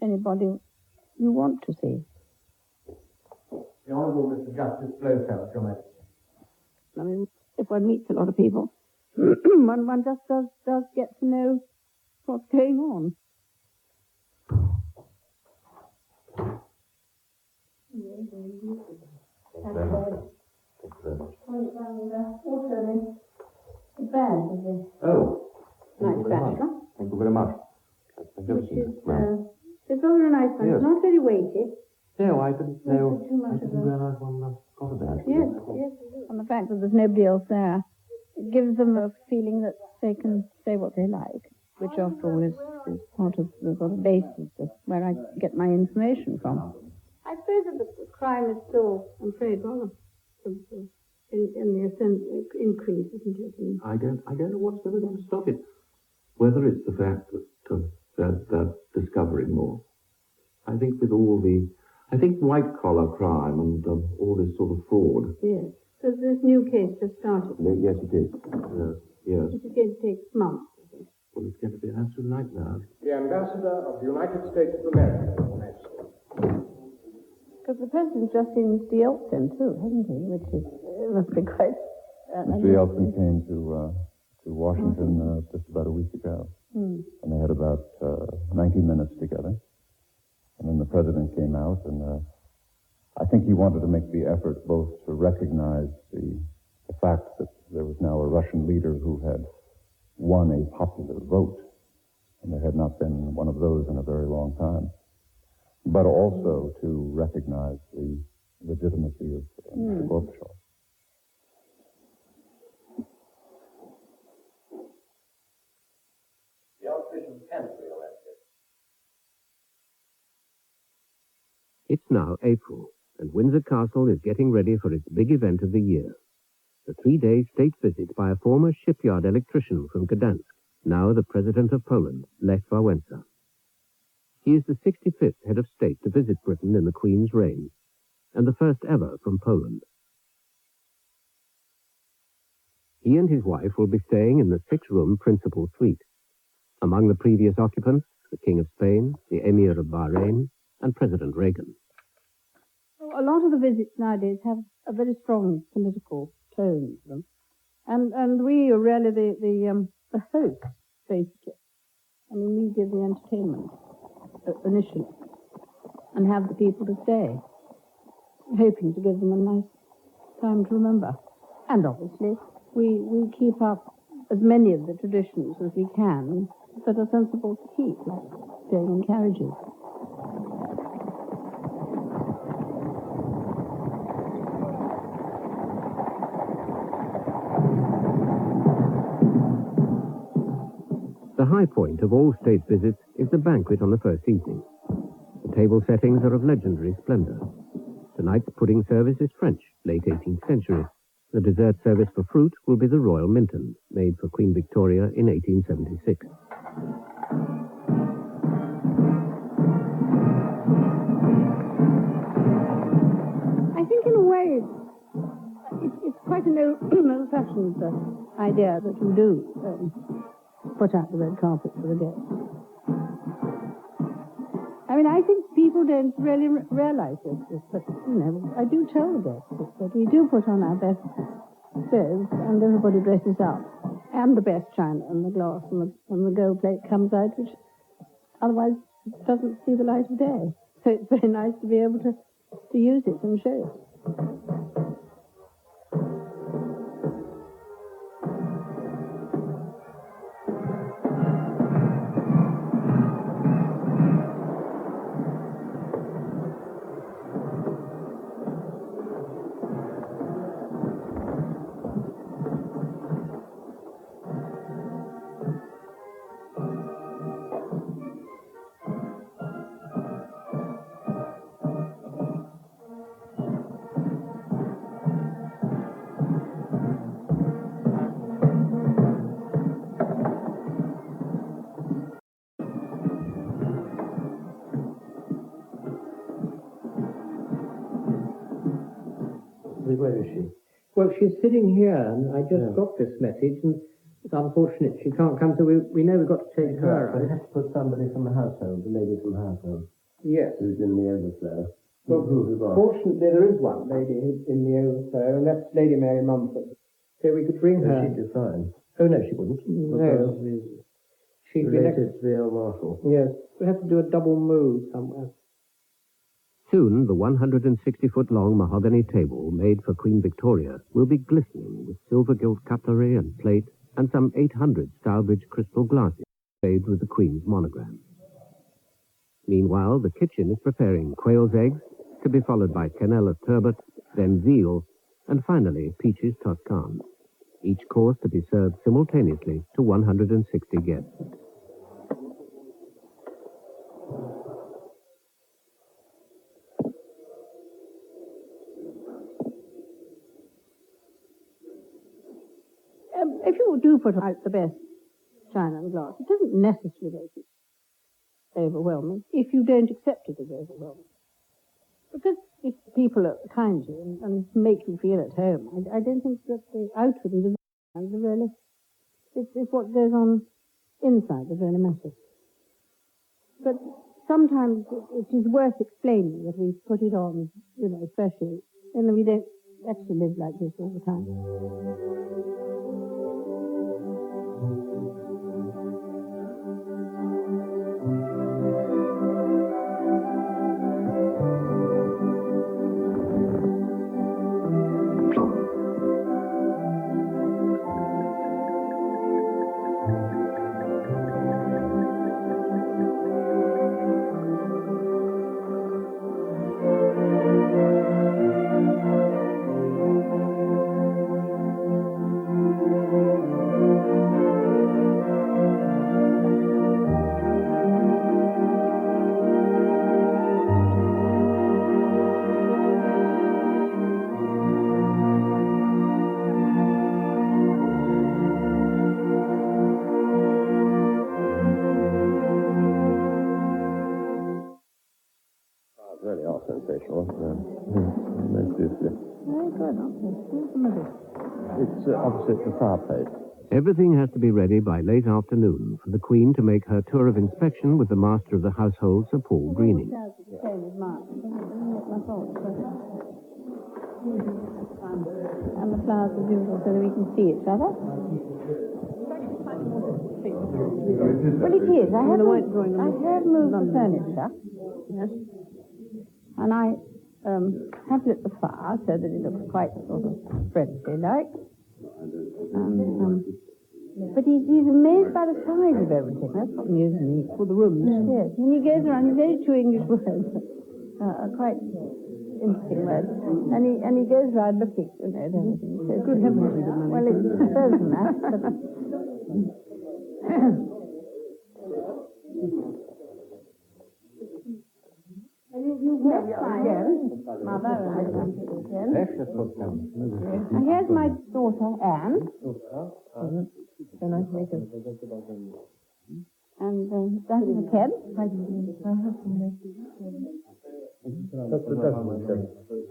anybody you want to see. The Honourable Mr. Justice Blofeld, Your Majesty. I mean, if one meets a lot of people, one just does get to know what's going on. Oh, nice bachelor. Thank you very much. I've never seen this man. It's rather a nice one. Yes. It's not very weighty. No, I didn't know. Too much I didn't realise one got a bad. Yes, yes. And the fact that there's nobody else there, it gives them a feeling that they can say what they like, which after all is part of the sort of basis of where I get my information from. I suppose that the crime is still, I'm afraid, rather in the increase, isn't it? I don't know what's ever going to stop it. Whether it's the fact that they're discovering more. I think with all white collar crime and all this sort of fraud. Yes. So this new case just started. Yes, it is. Yes. It is going to take months. Well, it's going to be an absolute nightmare. The Ambassador of the United States of America, Your Majesty. Because the President's just seen Mr. Yeltsin too, hasn't he? Which is, must be quite... Mr. Yeltsin came to Washington just about a week ago. And they had about 90 minutes together. And then the President came out, and I think he wanted to make the effort both to recognize the fact that there was now a Russian leader who had won a popular vote, and there had not been one of those in a very long time, but also to recognize the legitimacy of Mr. Gorbachev. The Archbishop of Canterbury, Your Majesty. It's now April, and Windsor Castle is getting ready for its big event of the year. The 3-day state visit by a former shipyard electrician from Gdansk, now the President of Poland, Lech Wałęsa. He is the 65th head of state to visit Britain in the Queen's reign, and the first ever from Poland. He and his wife will be staying in the 6-room principal suite. Among the previous occupants, the King of Spain, the Emir of Bahrain, and President Reagan. A lot of the visits nowadays have a very strong political tone to them. And we are really the host, basically. I mean, we give the entertainment initially and have the people to stay, hoping to give them a nice time to remember. And obviously, we keep up as many of the traditions as we can that are sensible to keep, like going in carriages. The high point of all state visits is the banquet on the first evening. The table settings are of legendary splendor. Tonight's pudding service is French, late 18th century. The dessert service for fruit will be the Royal Minton, made for Queen Victoria in 1876. I think in a way it's quite an old-fashioned idea that you do put out the red carpet for the guests. I mean, I think people don't really realize this, but, you know, I do tell the guests that we do put on our best clothes and everybody dresses up, and the best china and the glass and the gold plate comes out, which otherwise doesn't see the light of day. So it's very nice to be able to use it and show it. Where is she? Well, she's sitting here, and I just got this message, and it's unfortunate she can't come, so we know we've got to take her. We have to put somebody from the household, the lady from the household. Yes. Who's in the overflow. Well, who's on? fortunately, there is one lady in the overflow, and that's Lady Mary Mumford. So we could bring her. She'd do fine. Oh, no, she wouldn't. No. She'd be related to the Earl Marshal. Yes. We have to do a double move somewhere. Soon, the 160-foot-long mahogany table made for Queen Victoria will be glistening with silver-gilt cutlery and plate and some 800 Stourbridge crystal glasses engraved with the Queen's monogram. Meanwhile, the kitchen is preparing quail's eggs, to be followed by quenelle of turbot, then veal, and finally peaches toscane. Each course to be served simultaneously to 160 guests. If you do put out the best china and glass, it doesn't necessarily make it overwhelming if you don't accept it as overwhelming. Because if people are kind to you and make you feel at home, I don't think that the outward and the really, it's what goes on inside that really matters. But sometimes it is worth explaining that we put it on, especially, and we don't actually live like this all the time. Really are sensational, aren't they? Most beautifully. Very good, aren't they? Where's the middle? It's opposite the fireplace. Everything has to be ready by late afternoon for the Queen to make her tour of inspection with the Master of the Household, Sir Paul Greening. The same as mine. And the flowers as usual so that we can see each other. Well, it is. I have moved the furniture. Yes. And I have lit the fire so that it looks quite sort of friendly-like. But he's amazed by the size of everything. That's what amuses me. For the rooms. Yes. And he goes around, he's only two English words. Quite interesting words. And he goes around looking, at everything. So good heavens, we did manage. Well, it's better than that. But and here's my daughter, Anne. So nice to meet you. And that's Ken.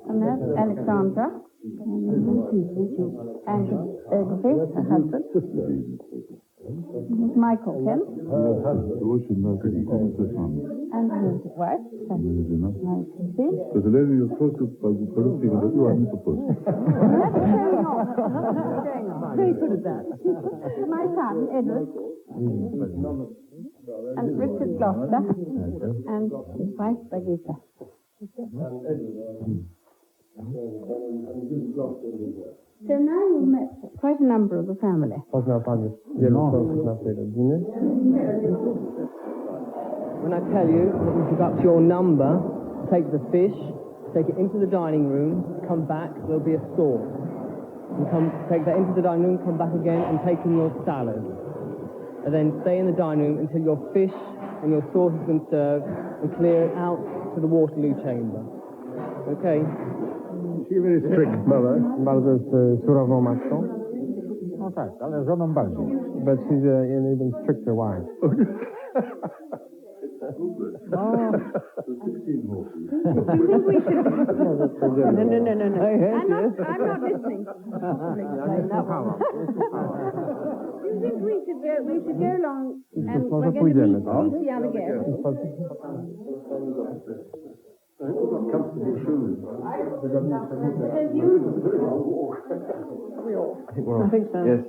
And that's Alexandra. And Agatha, her husband. Michael Ken. And his wife. Сожалению, просто по-русски говорю, а не по-польски. Very good at that. My son, Edward. And Richard Gloucester. And his wife, Brigitte. So now you've met quite a number of the family. Pozna Pani wielu członków naszej rodziny. When I tell you that you pick up your number, take the fish, take it into the dining room, come back, there'll be a sauce. And take that into the dining room, come back again and take in your salad. And then stay in the dining room until your fish and your sauce has been served and clear it out to the Waterloo chamber. Okay? She's very strict, mother. Bardzo jest surową matką. No tak, ale żoną bardziej. But she's an even stricter wife. Oh. 16 horses. Do you think we should... No. I'm not listening. Do you think we should go along and we're going to meet the other guests? I hope we've got comfortable shoes. I think so. Yes.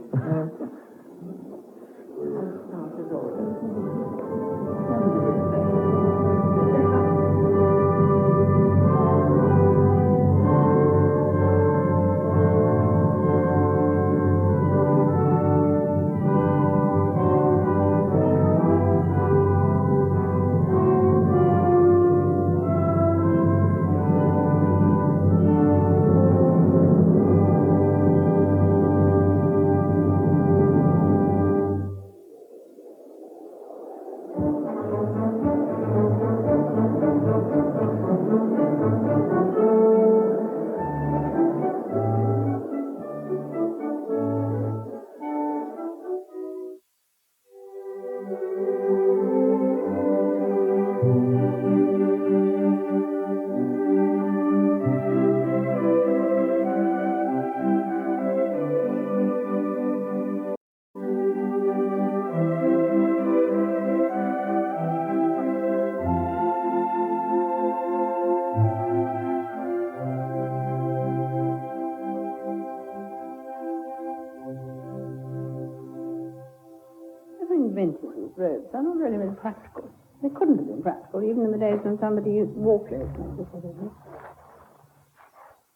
Invented these robes. They're not really very practical. They couldn't have been practical even in the days when somebody used war clothes like this.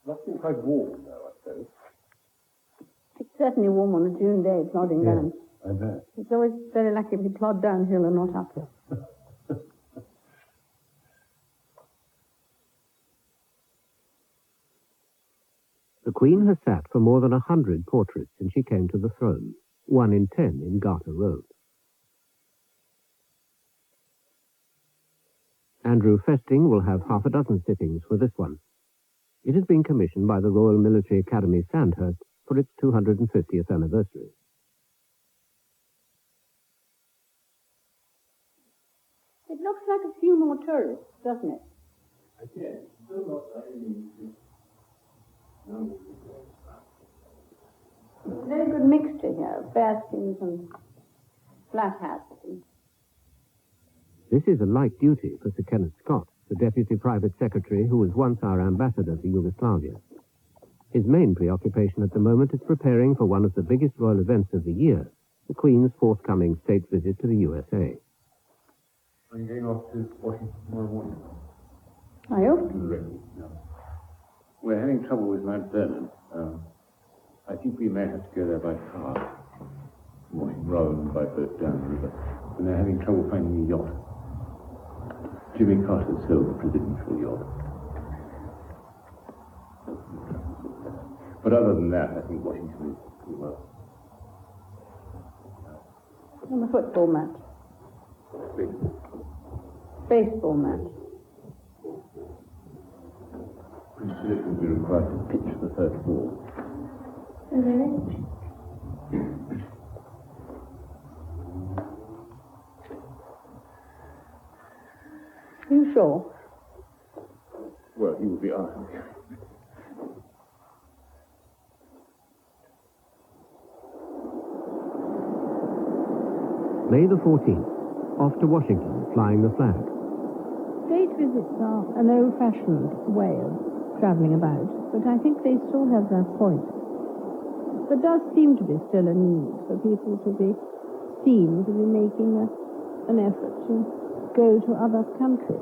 Must be quite warm, though, I suppose. It's certainly warm on a June day plodding down. I bet. It's always very lucky if you plod downhill and not uphill. The Queen has sat for more than 100 portraits since she came to the throne, 1 in 10 in Garter Road. Andrew Festing will have half a dozen sittings for this one. It has been commissioned by the Royal Military Academy Sandhurst for its 250th anniversary. It looks like a few more tourists, doesn't it? Yes, still not It's a very good mixture here of bearskins and flat hats. This is a light duty for Sir Kenneth Scott, the Deputy Private Secretary who was once our ambassador to Yugoslavia. His main preoccupation at the moment is preparing for one of the biggest royal events of the year, the Queen's forthcoming state visit to the USA. Are you going off to Washington tomorrow morning? I hope. No. We're having trouble with Mount Vernon. I think we may have to go there by car morning rather than by boat down the river. And they're having trouble finding a yacht. Jimmy Carter's sold the presidential yacht. But other than that, I think Washington is pretty well. And the football match. Baseball match. Prince Philip will be required to pitch the first ball. Really? You sure? Well, he will be armed. May the 14th, off to Washington, flying the flag. State visits are an old-fashioned way of travelling about, but I think they still have their point. There does seem to be still a need for people to be seen to be making an effort to go to other countries.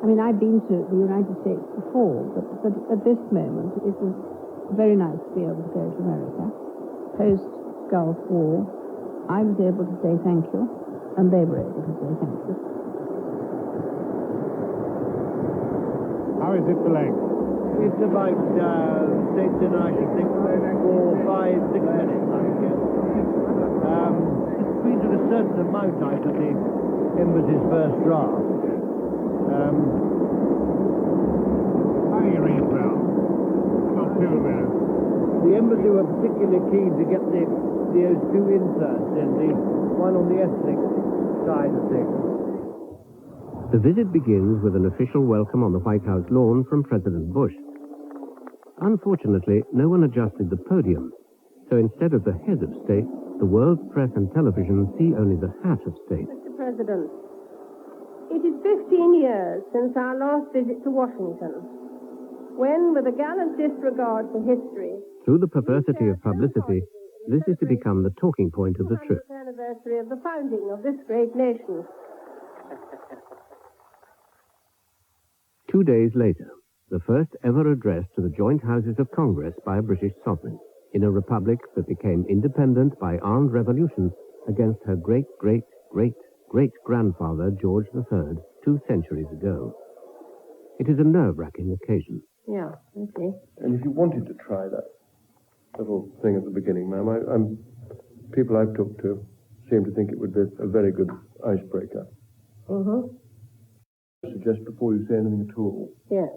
I mean, I've been to the United States before, but at this moment it was very nice to be able to go to America. Post-Gulf War, I was able to say thank you, and they were able to say thank you. How is it for length? It's about state dinner, I should think, for 5, 6 minutes, I would guess. It squeezed a certain amount out of the embassy's first draft. How do you read well? Not too bad. The embassy were particularly keen to get those 2 inserts in, the one on the ethnic side of things. The visit begins with an official welcome on the White House lawn from President Bush. Unfortunately, no one adjusted the podium, so instead of the head of state, the world's press and television see only the hat of state. Mr. President, it is 15 years since our last visit to Washington, when, with a gallant disregard for history... Through the perversity of publicity, this is to become the talking point of the trip. ...the anniversary of the founding of this great nation. 2 days later, the first ever address to the joint houses of Congress by a British sovereign, in a republic that became independent by armed revolution against her great-great-great-great-grandfather, George III, 2 centuries ago. It is a nerve-wracking occasion. Yeah, okay. And if you wanted to try that little thing at the beginning, ma'am, people I've talked to seem to think it would be a very good icebreaker. Mm-hmm. I suggest before you say anything at all. Yes.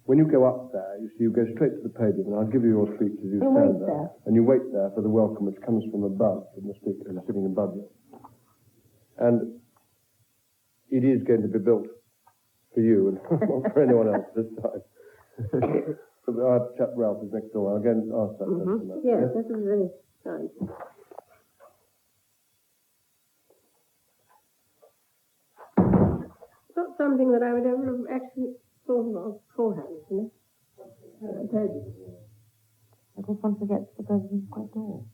When you go up there, you see, you go straight to the podium, and I'll give you your speech as you stand there. And you wait there for the welcome which comes from above, from the speaker who's sitting above you. And it is going to be built for you and not for anyone else this time. Our chap Ralph is next door. I'll again ask that question. Yes, that was very kind. It's not something that I would ever have actually thought about beforehand, isn't it? I just want to get to the president's quite tall.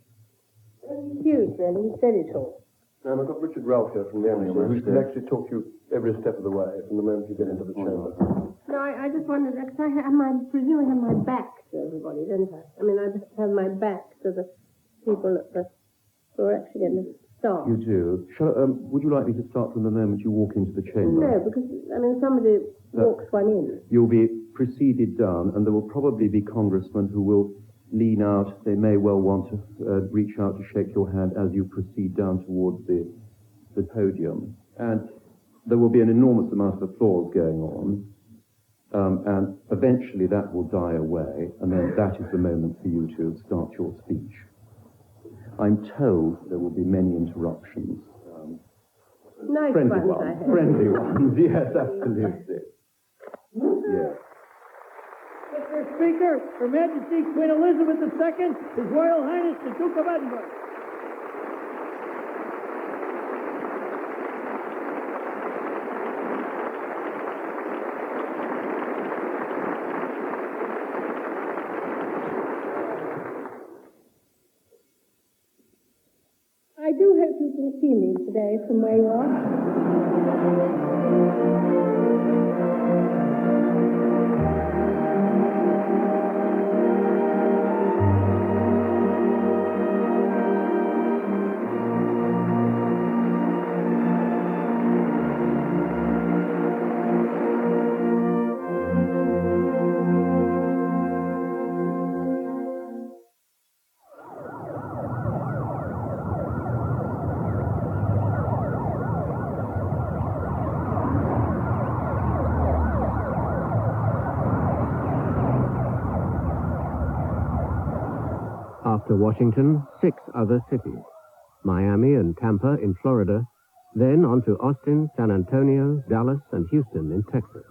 It's huge, really. He said it all. Now, I've got Richard Ralph here from the Embassy, who can actually talk you every step of the way from the moment you get into the chamber. No, I just wondered, because I presume I have my back to everybody, don't I? I mean, I have my back to the people who are actually going to start. You do. Would you like me to start from the moment you walk into the chamber? No, because, I mean, somebody walks one in. You'll be preceded down, and there will probably be congressmen who will lean out. They may well want to reach out to shake your hand as you proceed down towards the podium. And there will be an enormous amount of applause going on. And eventually that will die away, and then that is the moment for you to start your speech. I'm told there will be many interruptions. Nice friendly ones, ones. I hope. Friendly ones, yes, absolutely. Yes. Mr. Speaker, Her Majesty Queen Elizabeth II, His Royal Highness the Duke of Edinburgh. I do hope you can see me today from where you are. After Washington, 6 other cities, Miami and Tampa in Florida, then on to Austin, San Antonio, Dallas, and Houston in Texas.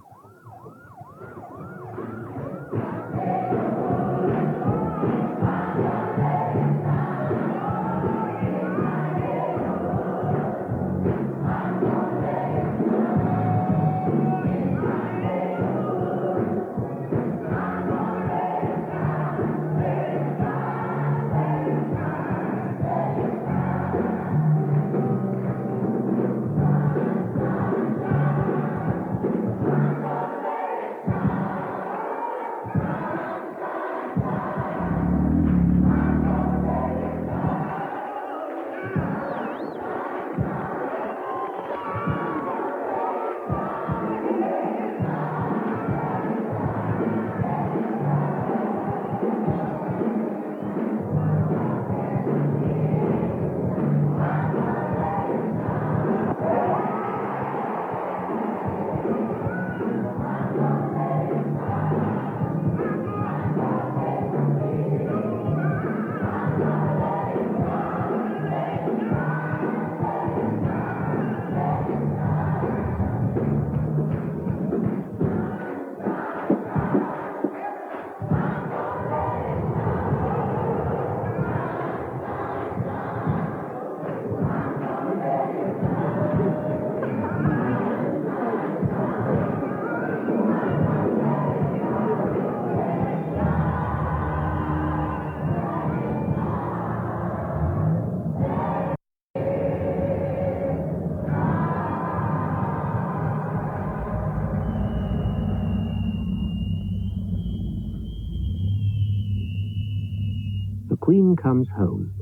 Queen comes home.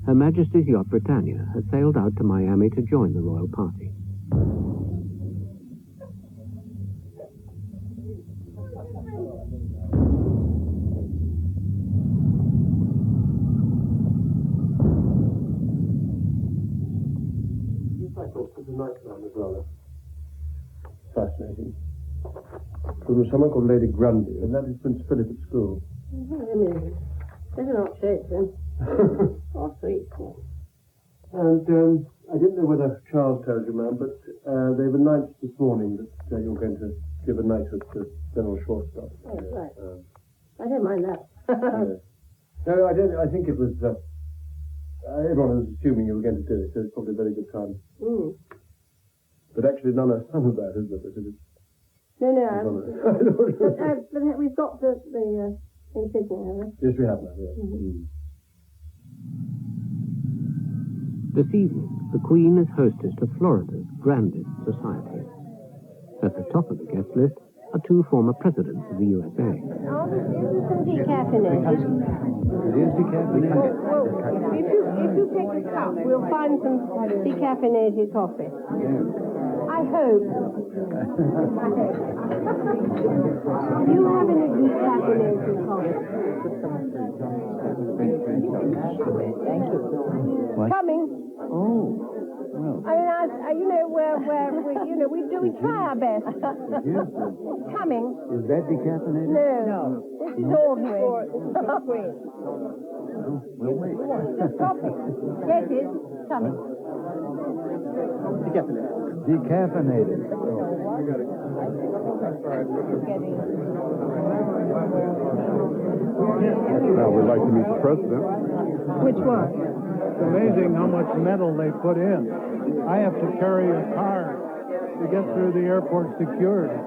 Her Majesty's yacht Britannia has sailed out to Miami to join the royal party. I thought the nightclub was rather fascinating. There was someone called Lady Grundy, and that is Prince Philip at school. Better not say it then. Or sweet. And I didn't know whether Charles told you, ma'am, but they've announced this morning that you're going to give a knighthood to General Schwarzkopf. Oh, right. I don't mind that. No, I don't. I think it was. Everyone was assuming you were going to do it, so it's probably a very good time. Mm. But actually, none of that, is there? Because it's but we've got the insignia, haven't we? Yes, we have, ma'am. Yes. Mm-hmm. This evening, the Queen is hostess to Florida's grandest society. At the top of the guest list are two former presidents of the USA. Oh, this is some decaffeinated. It is decaffeinated. Well, if you take a cup, we'll find some decaffeinated coffee. I hope. Do you have any decaffeinated coffee? Thank you. What? Coming. Oh, well. I mean, we try our best. Coming. Is that decaffeinated? No. This is ordinary. We'll wait. Just coffee. Yes, it's coming. Decaffeinated. Now we'd like to meet the president. Which one? It's amazing how much metal they put in. I have to carry a car to get through the airport security.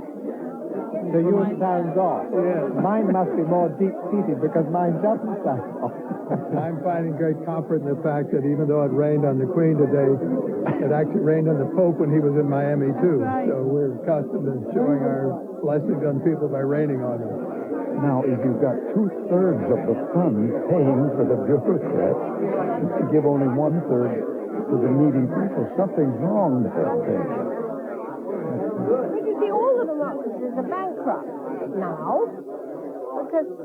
So yours sounds off. Yes. Mine must be more deep-seated because mine doesn't sound off. I'm finding great comfort in the fact that even though it rained on the Queen today, it actually rained on the Pope when he was in Miami, too. Right. So we're accustomed to showing our blessings on people by raining on them. Now, if you've got 2/3 of the funds paying for the bureaucrats, to give only 1/3 to the needy people, something's wrong there. But you see, all the democracies are bankrupt now because of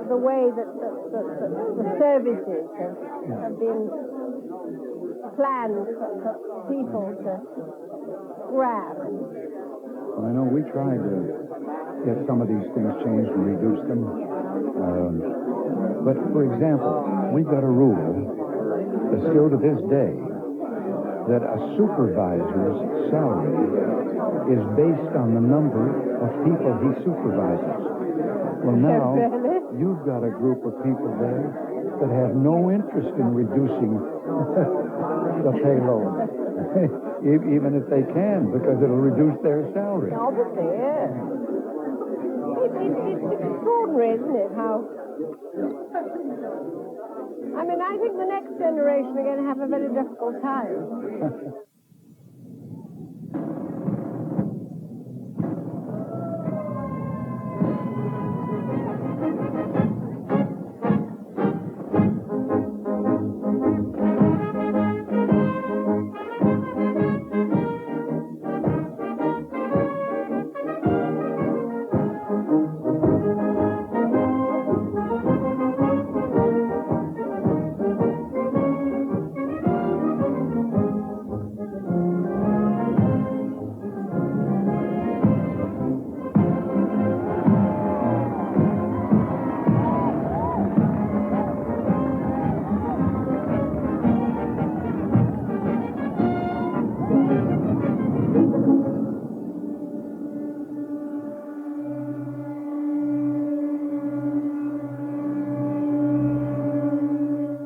the way that the services have been planned for people to grab. Well, I know we tried to get some of these things changed and reduce them. But, for example, we've got a rule that's still to this day that a supervisor's salary is based on the number of people he supervises. Well, now, you've got a group of people there that have no interest in reducing the payload, even if they can, because it'll reduce their salary. Obviously, yes. It's extraordinary, isn't it, how... I mean, I think the next generation are going to have a very difficult time.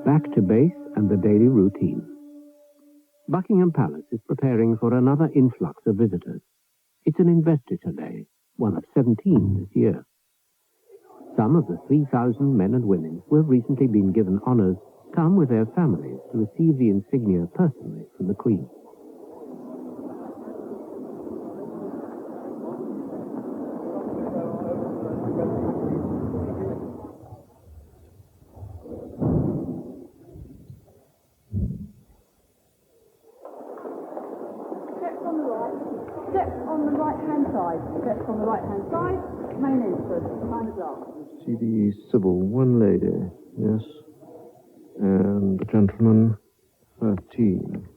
Back to base and the daily routine. Buckingham Palace is preparing for another influx of visitors. It's an investiture day, one of 17 this year. Some of the 3,000 men and women who have recently been given honours come with their families to receive the insignia personally from the Queen. gets on the right-hand side, main entrance, behind the glass. CDE Civil, one lady, yes. And the gentleman, 13.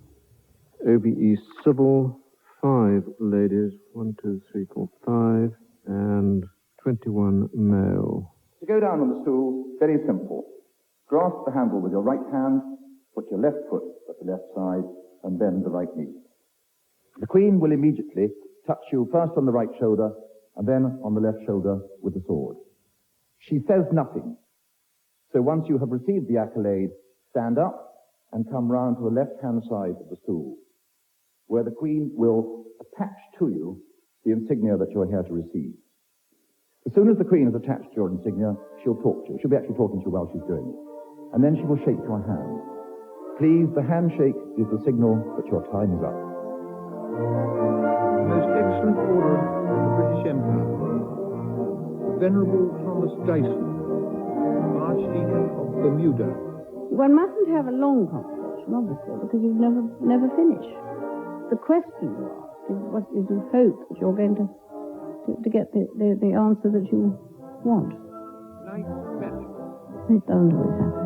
OBE Civil, 5 ladies, 1, 2, 3, 4, 5, and 21 male. To go down on the stool, very simple. Grasp the handle with your right hand, put your left foot at the left side, and bend the right knee. The Queen will immediately touch you first on the right shoulder, and then on the left shoulder with the sword. She says nothing. So once you have received the accolade, stand up and come round to the left-hand side of the stool, where the Queen will attach to you the insignia that you're here to receive. As soon as the Queen has attached your insignia, she'll talk to you. She'll be actually talking to you while she's doing it. And then she will shake your hand. Please, the handshake is the signal that your time is up. Most excellent order of the British Empire. Venerable Thomas Dyson, Archdeacon of Bermuda. One mustn't have a long conversation, obviously, because you never finish. The question you ask is what is you hope that you're going to get the answer that you want. It doesn't always happen.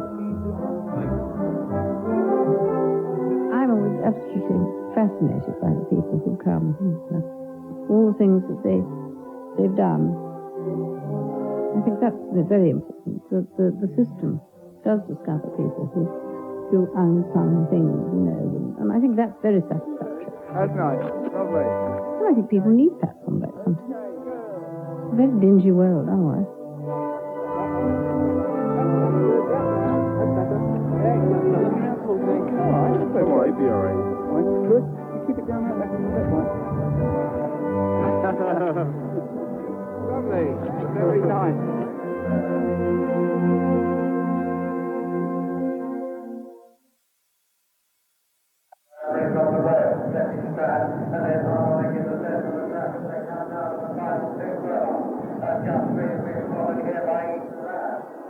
I'm always absolutely fascinated by the people who come, all the things that they've done. I think that's very important. The system does discover people who do unsung things, and I think that's very satisfactory. That's nice. Lovely. And I think people need that from back sometimes. It's a very dingy world, otherwise. Don't worry, be all right. Good. You keep it down there. That's Lovely. very nice.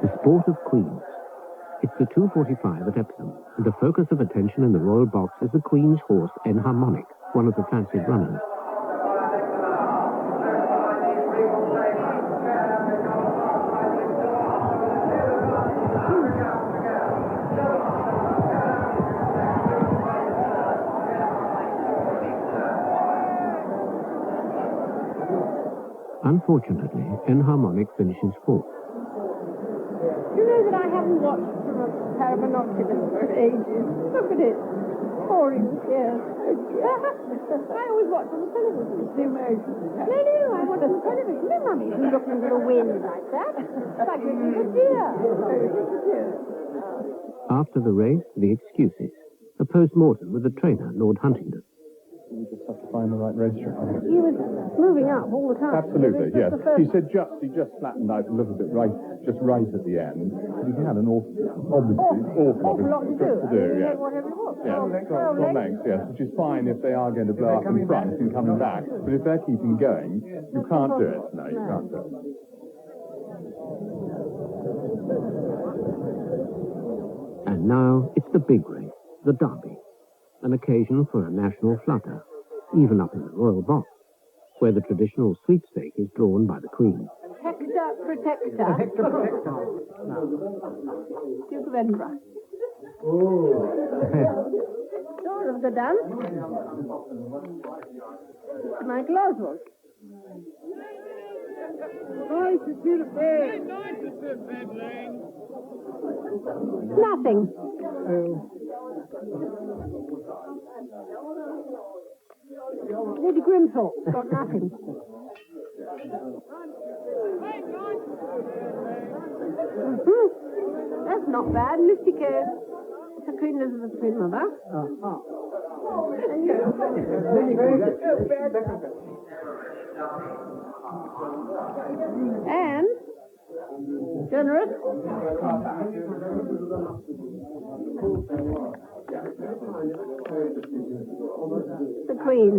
The sport of queens. It's the 2:45 at Epsom, and the focus of attention in the royal box is the Queen's horse, Enharmonic, one of the fancied runners. Unfortunately, Enharmonic finishes fourth. You know that I haven't watched from a pair of binoculars for ages. Look at it. Pouring tears. I always watch on the television. The emotions. No, I watch on the television. No, Mummy isn't looking at a wind like that. It's like looking at a deer. After the race, the excuses. A post-mortem with the trainer, Lord Huntingdon. We just have to find the right racetrack. He was moving up all the time. Absolutely, yes. He said he just flattened out a little bit right at the end. But he had an awful lot to do. Yes. Yes, short lengths, yes, which is fine if they are going to blow up in front and coming back. But if they're keeping going, you can't do it. No, you can't do it. And now it's the big race, the Derby. An occasion for a national flutter, even up in the royal box, where the traditional sweepstake is drawn by the Queen. Hector Protector. Hector Protector. Duke of Edinburgh. Door of the dance. Michael Oswald. Nice to see the bed. Nothing. Lady Grimthorpe got nothing. That's not bad. Mystic to Queen Elizabeth, Queen Mother. And generous. The Queen.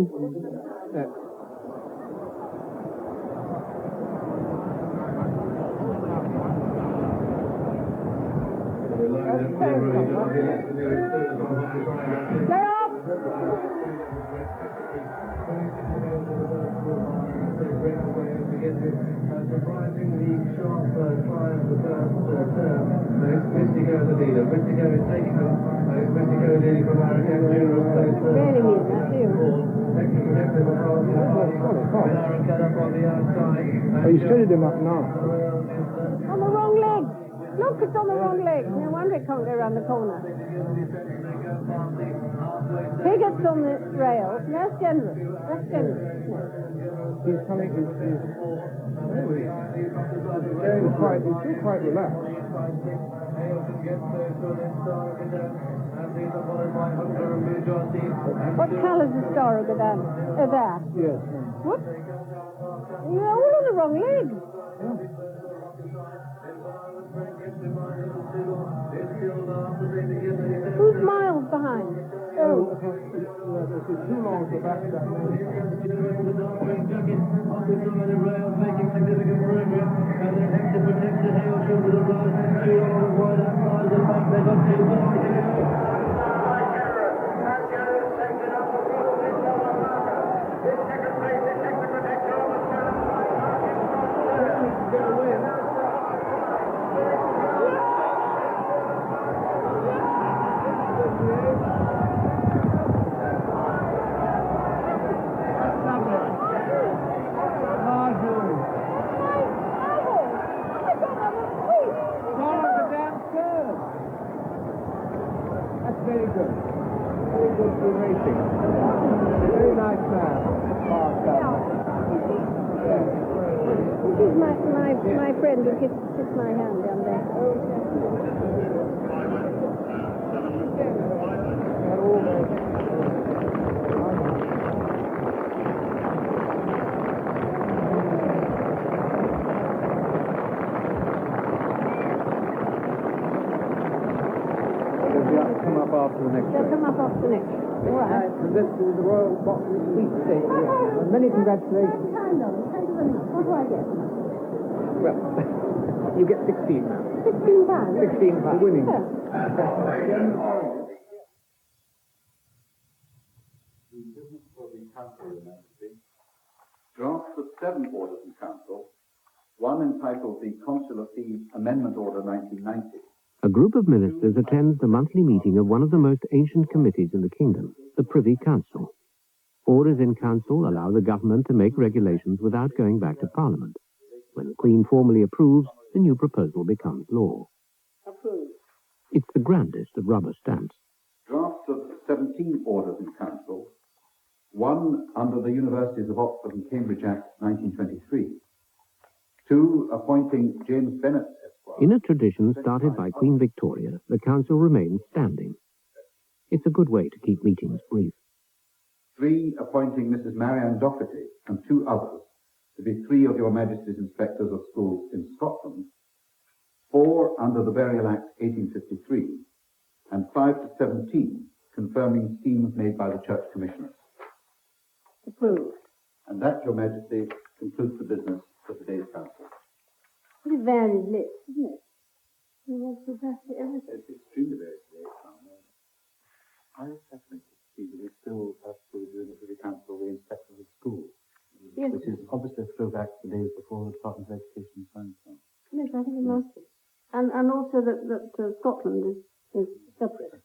They're off. Oh, you steadied him up now. On the wrong leg. Look, it's on the wrong leg. No wonder it can't go around the corner. Pigots on the rail. That's generous. That's generous. He's coming, he's quite relaxed. What colour's the star of that? There. Yes. What? You're all on the wrong leg. Who's miles behind? Oh, it's too long to back that. Very good. Very good for racing. Very nice man. This is my friend who kissed my hand down there. Come up after the next They'll come up after the next. All right. This is the Royal Boxing Sweet State. And many congratulations. Thank you very much. What do I get? Well, you get 16 now. 16 pounds? 16 pounds. Winning. Yeah. Drafts of 7 orders in council, one entitled the Consular Fees Amendment Order 1990. A group of ministers attends the monthly meeting of one of the most ancient committees in the kingdom, the Privy Council. Orders in council allow the government to make regulations without going back to Parliament. When the Queen formally approves, the new proposal becomes law. Approved. It's the grandest of rubber stamps. Drafts of 17 orders in council, one under the Universities of Oxford and Cambridge Act 1923, two appointing James Bennett, in a tradition started by Queen Victoria, the council remains standing. It's a good way to keep meetings brief. 3 appointing Mrs. Marianne Doherty and 2 others to be 3 of your Majesty's Inspectors of Schools in Scotland, 4 under the Burial Act 1853, and 5 to 17 confirming schemes made by the Church Commissioners. Approved. And that, Your Majesty, concludes the business for today's council. It's a varied list, isn't it? That's exactly everything. It's extremely varied today. I was fascinated to see that we still have to do in the Privy Council the Inspectors of Schools, Yes. which is obviously a throwback to the days before the Department of Education and Science. Yes, I think it must be. And also that Scotland is separate.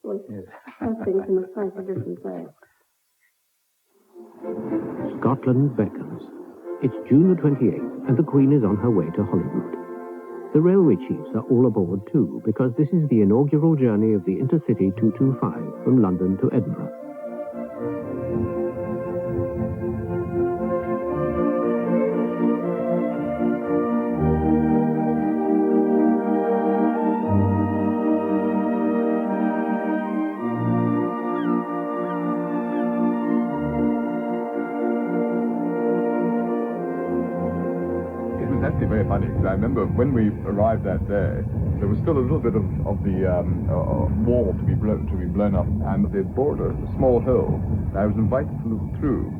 Well, Yes. I think in a slightly different way. Scotland beckons. It's June the 28th, and the Queen is on her way to Hollywood. The railway chiefs are all aboard too, because this is the inaugural journey of the Intercity 225 from London to Edinburgh. Actually very funny, because I remember when we arrived that day, there was still a little bit of the wall to be blown up, and they bored a small hole. And I was invited to look through,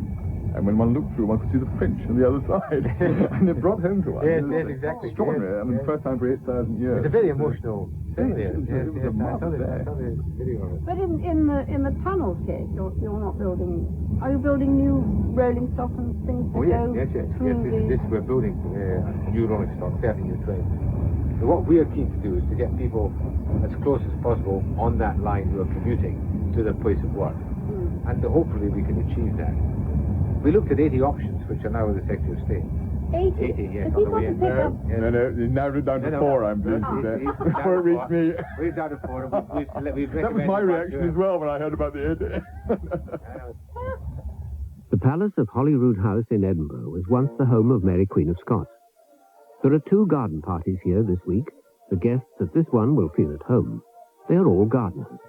And when one looked through, one could see the French on the other side. And it brought home to us. Yes, exactly. Extraordinary. I mean, the first time for 8,000 years. It's a very emotional thing there. It was a marvelous day. But in the tunnel case, you're not building. Are you building new rolling stock and things that go through This we're building a new rolling stock, 30 new trains. So what we are keen to do is to get people as close as possible on that line who are commuting to their place of work. And hopefully we can achieve that. We looked at 80 options, which are now with the Secretary of State. 80? 80, yes. If you want to pick up... No, you narrowed it down to 4, I'm pleased to say. Before it reached me. We've down to 4. That was my reaction as well when I heard about the 80. The Palace of Holyrood House in Edinburgh was once the home of Mary Queen of Scots. There are 2 garden parties here this week. The guests at this one will feel at home. They are all gardeners.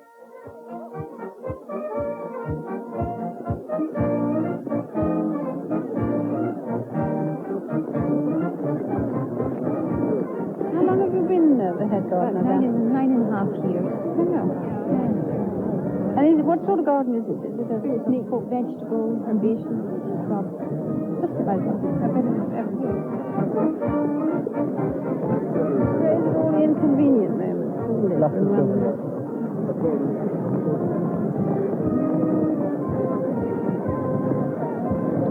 The head gardener? 9.5 years. Yeah. And what sort of garden is it? Is it a snake folk vegetables, herbaceous, shrubs? Just about everything. A bit of everything. Those are all the inconvenient moments, isn't it?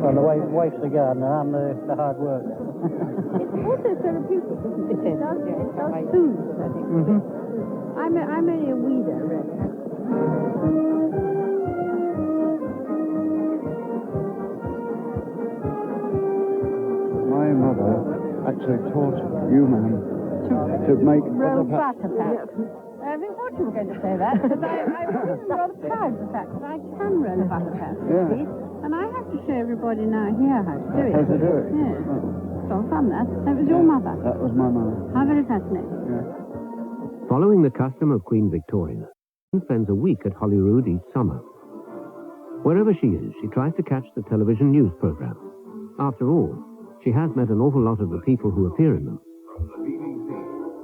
Well, the wife's the gardener, I'm the hard work. It's also therapeutic, isn't it? It does soothe, I think. I'm only a weeder, really. My mother actually taught you, ma'am, to make roll butterpat. I didn't thought you were going to say that, because I'm rather proud of the fact that I can roll a butterpat. Yeah. And I have to show everybody now here how to do it. How to do it? Yes. It's all fun, that. That was your mother. That was my mother. How very fascinating. Yeah. Following the custom of Queen Victoria, she spends a week at Holyrood each summer. Wherever she is, she tries to catch the television news programs. After all, she has met an awful lot of the people who appear in them. From the BBC,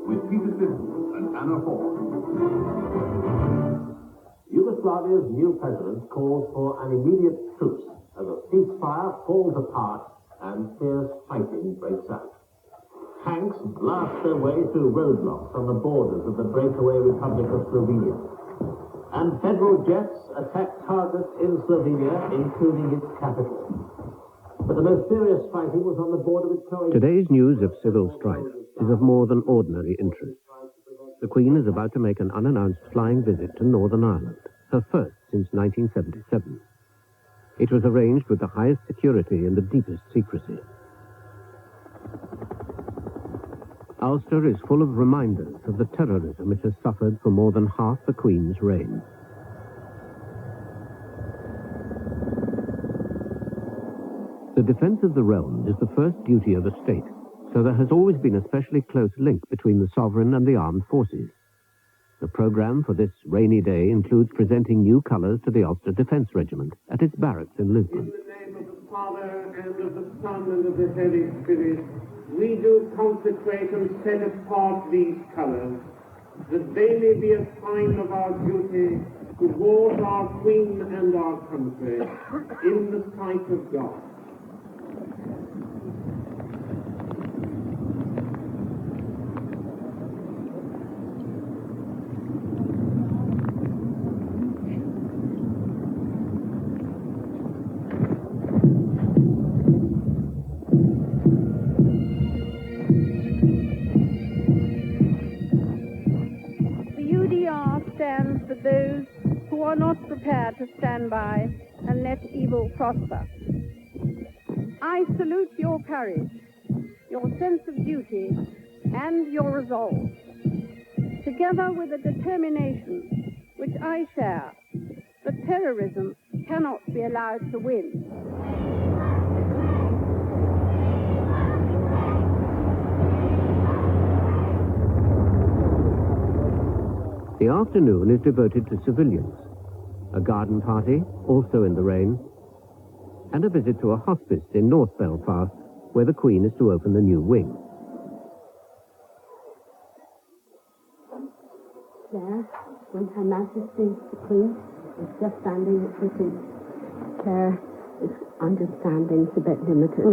with Peter Siddons and Anna Ford. Yugoslavia's new president calls for an immediate truce as a ceasefire falls apart and fierce fighting breaks out. Tanks blast their way through roadblocks on the borders of the breakaway Republic of Slovenia. And federal jets attack targets in Slovenia, including its capital. But the most serious fighting was on the border with Croatia. Today's news of civil strife is of more than ordinary interest. The Queen is about to make an unannounced flying visit to Northern Ireland, her first since 1977. It was arranged with the highest security and the deepest secrecy. Ulster is full of reminders of the terrorism it has suffered for more than half the Queen's reign. The defense of the realm is the first duty of a state, so there has always been a specially close link between the sovereign and the armed forces. The programme for this rainy day includes presenting new colours to the Ulster Defence Regiment at its barracks in Lisbon. In the name of the Father, and of the Son, and of the Holy Spirit, we do consecrate and set apart these colours, that they may be a sign of our duty towards our Queen and our country, in the sight of God. For those who are not prepared to stand by and let evil prosper. I salute your courage, your sense of duty, and your resolve, together with a determination which I share, that terrorism cannot be allowed to win. The afternoon is devoted to civilians, a garden party, also in the rain, and a visit to a hospice in North Belfast, where the Queen is to open the new wing. There, when Her Majesty the Queen is just standing at her feet. There, understanding's a bit limited,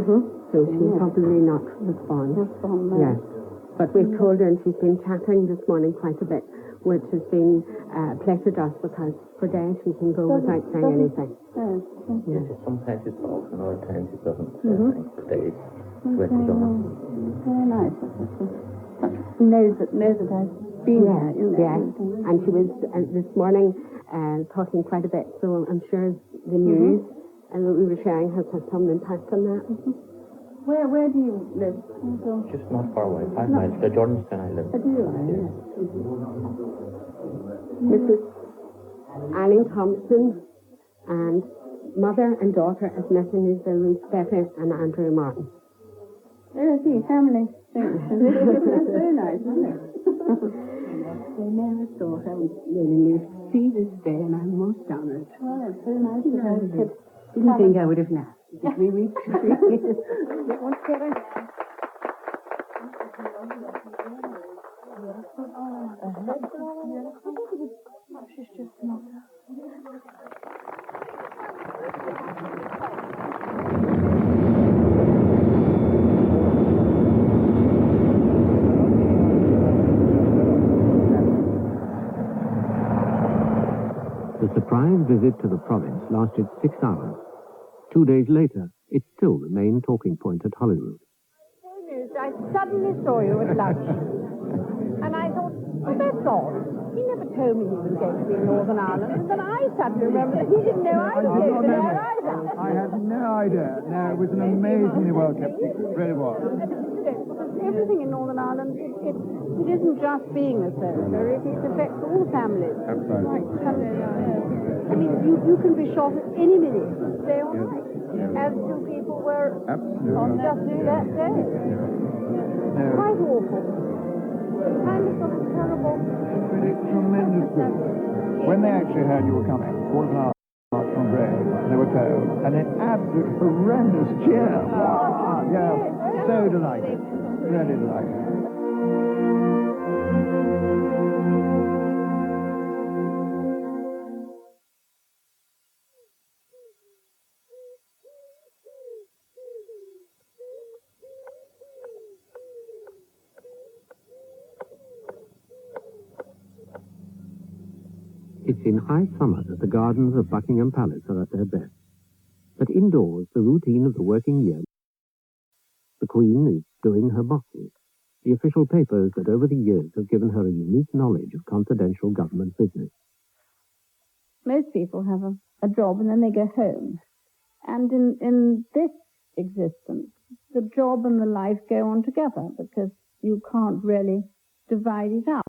so she'll probably not respond. Yes. But we've told her, and she's been chattering this morning quite a bit, which has been a pleasure to us, because for days she can go without saying anything. Yes, sometimes it talks, and other times it doesn't say anything for days. Very nice. She knows that I've been here. Yes, and she was this morning talking quite a bit, so I'm sure the news and what we were sharing has had some impact on that. Where do you live? Just not far away, 5 miles. The Jordanstown I live. Mrs. Eileen Thompson and mother and daughter as messengers are Ruth Better and Andrew Martin. There is the family. That's very nice, isn't it? They never thought I would really live to see this day, and I'm most honored. Well, it's very nice that I could. Didn't think I would have lasted 3 weeks. The surprise visit to the province lasted 6 hours. 2 days later, it still the main talking point at Holyrood. I suddenly saw you at lunch, and I thought, oh, that's odd. He never told me he was going to be in Northern Ireland, and then I suddenly remembered that he didn't know I was going to be there either. I had no idea. No, it was an amazingly well-kept secret. It really was. Because everything in Northern Ireland, it isn't just being a soldier, it affects all families. I mean, you can be shot at any minute, day or night, as two people were on just that day. Quite awful. Kind of sort of terrible. Really tremendous good. When they actually heard you were coming, quarter of an hour from Bray, they were told, and an absolute horrendous cheer. Yeah, so delighted. Really delighted. It's in high summer that the gardens of Buckingham Palace are at their best. But indoors, the routine of the working year. The Queen is doing her boxing, the official papers that over the years have given her a unique knowledge of confidential government business. Most people have a job and then they go home. And in this existence, the job and the life go on together because you can't really divide it up.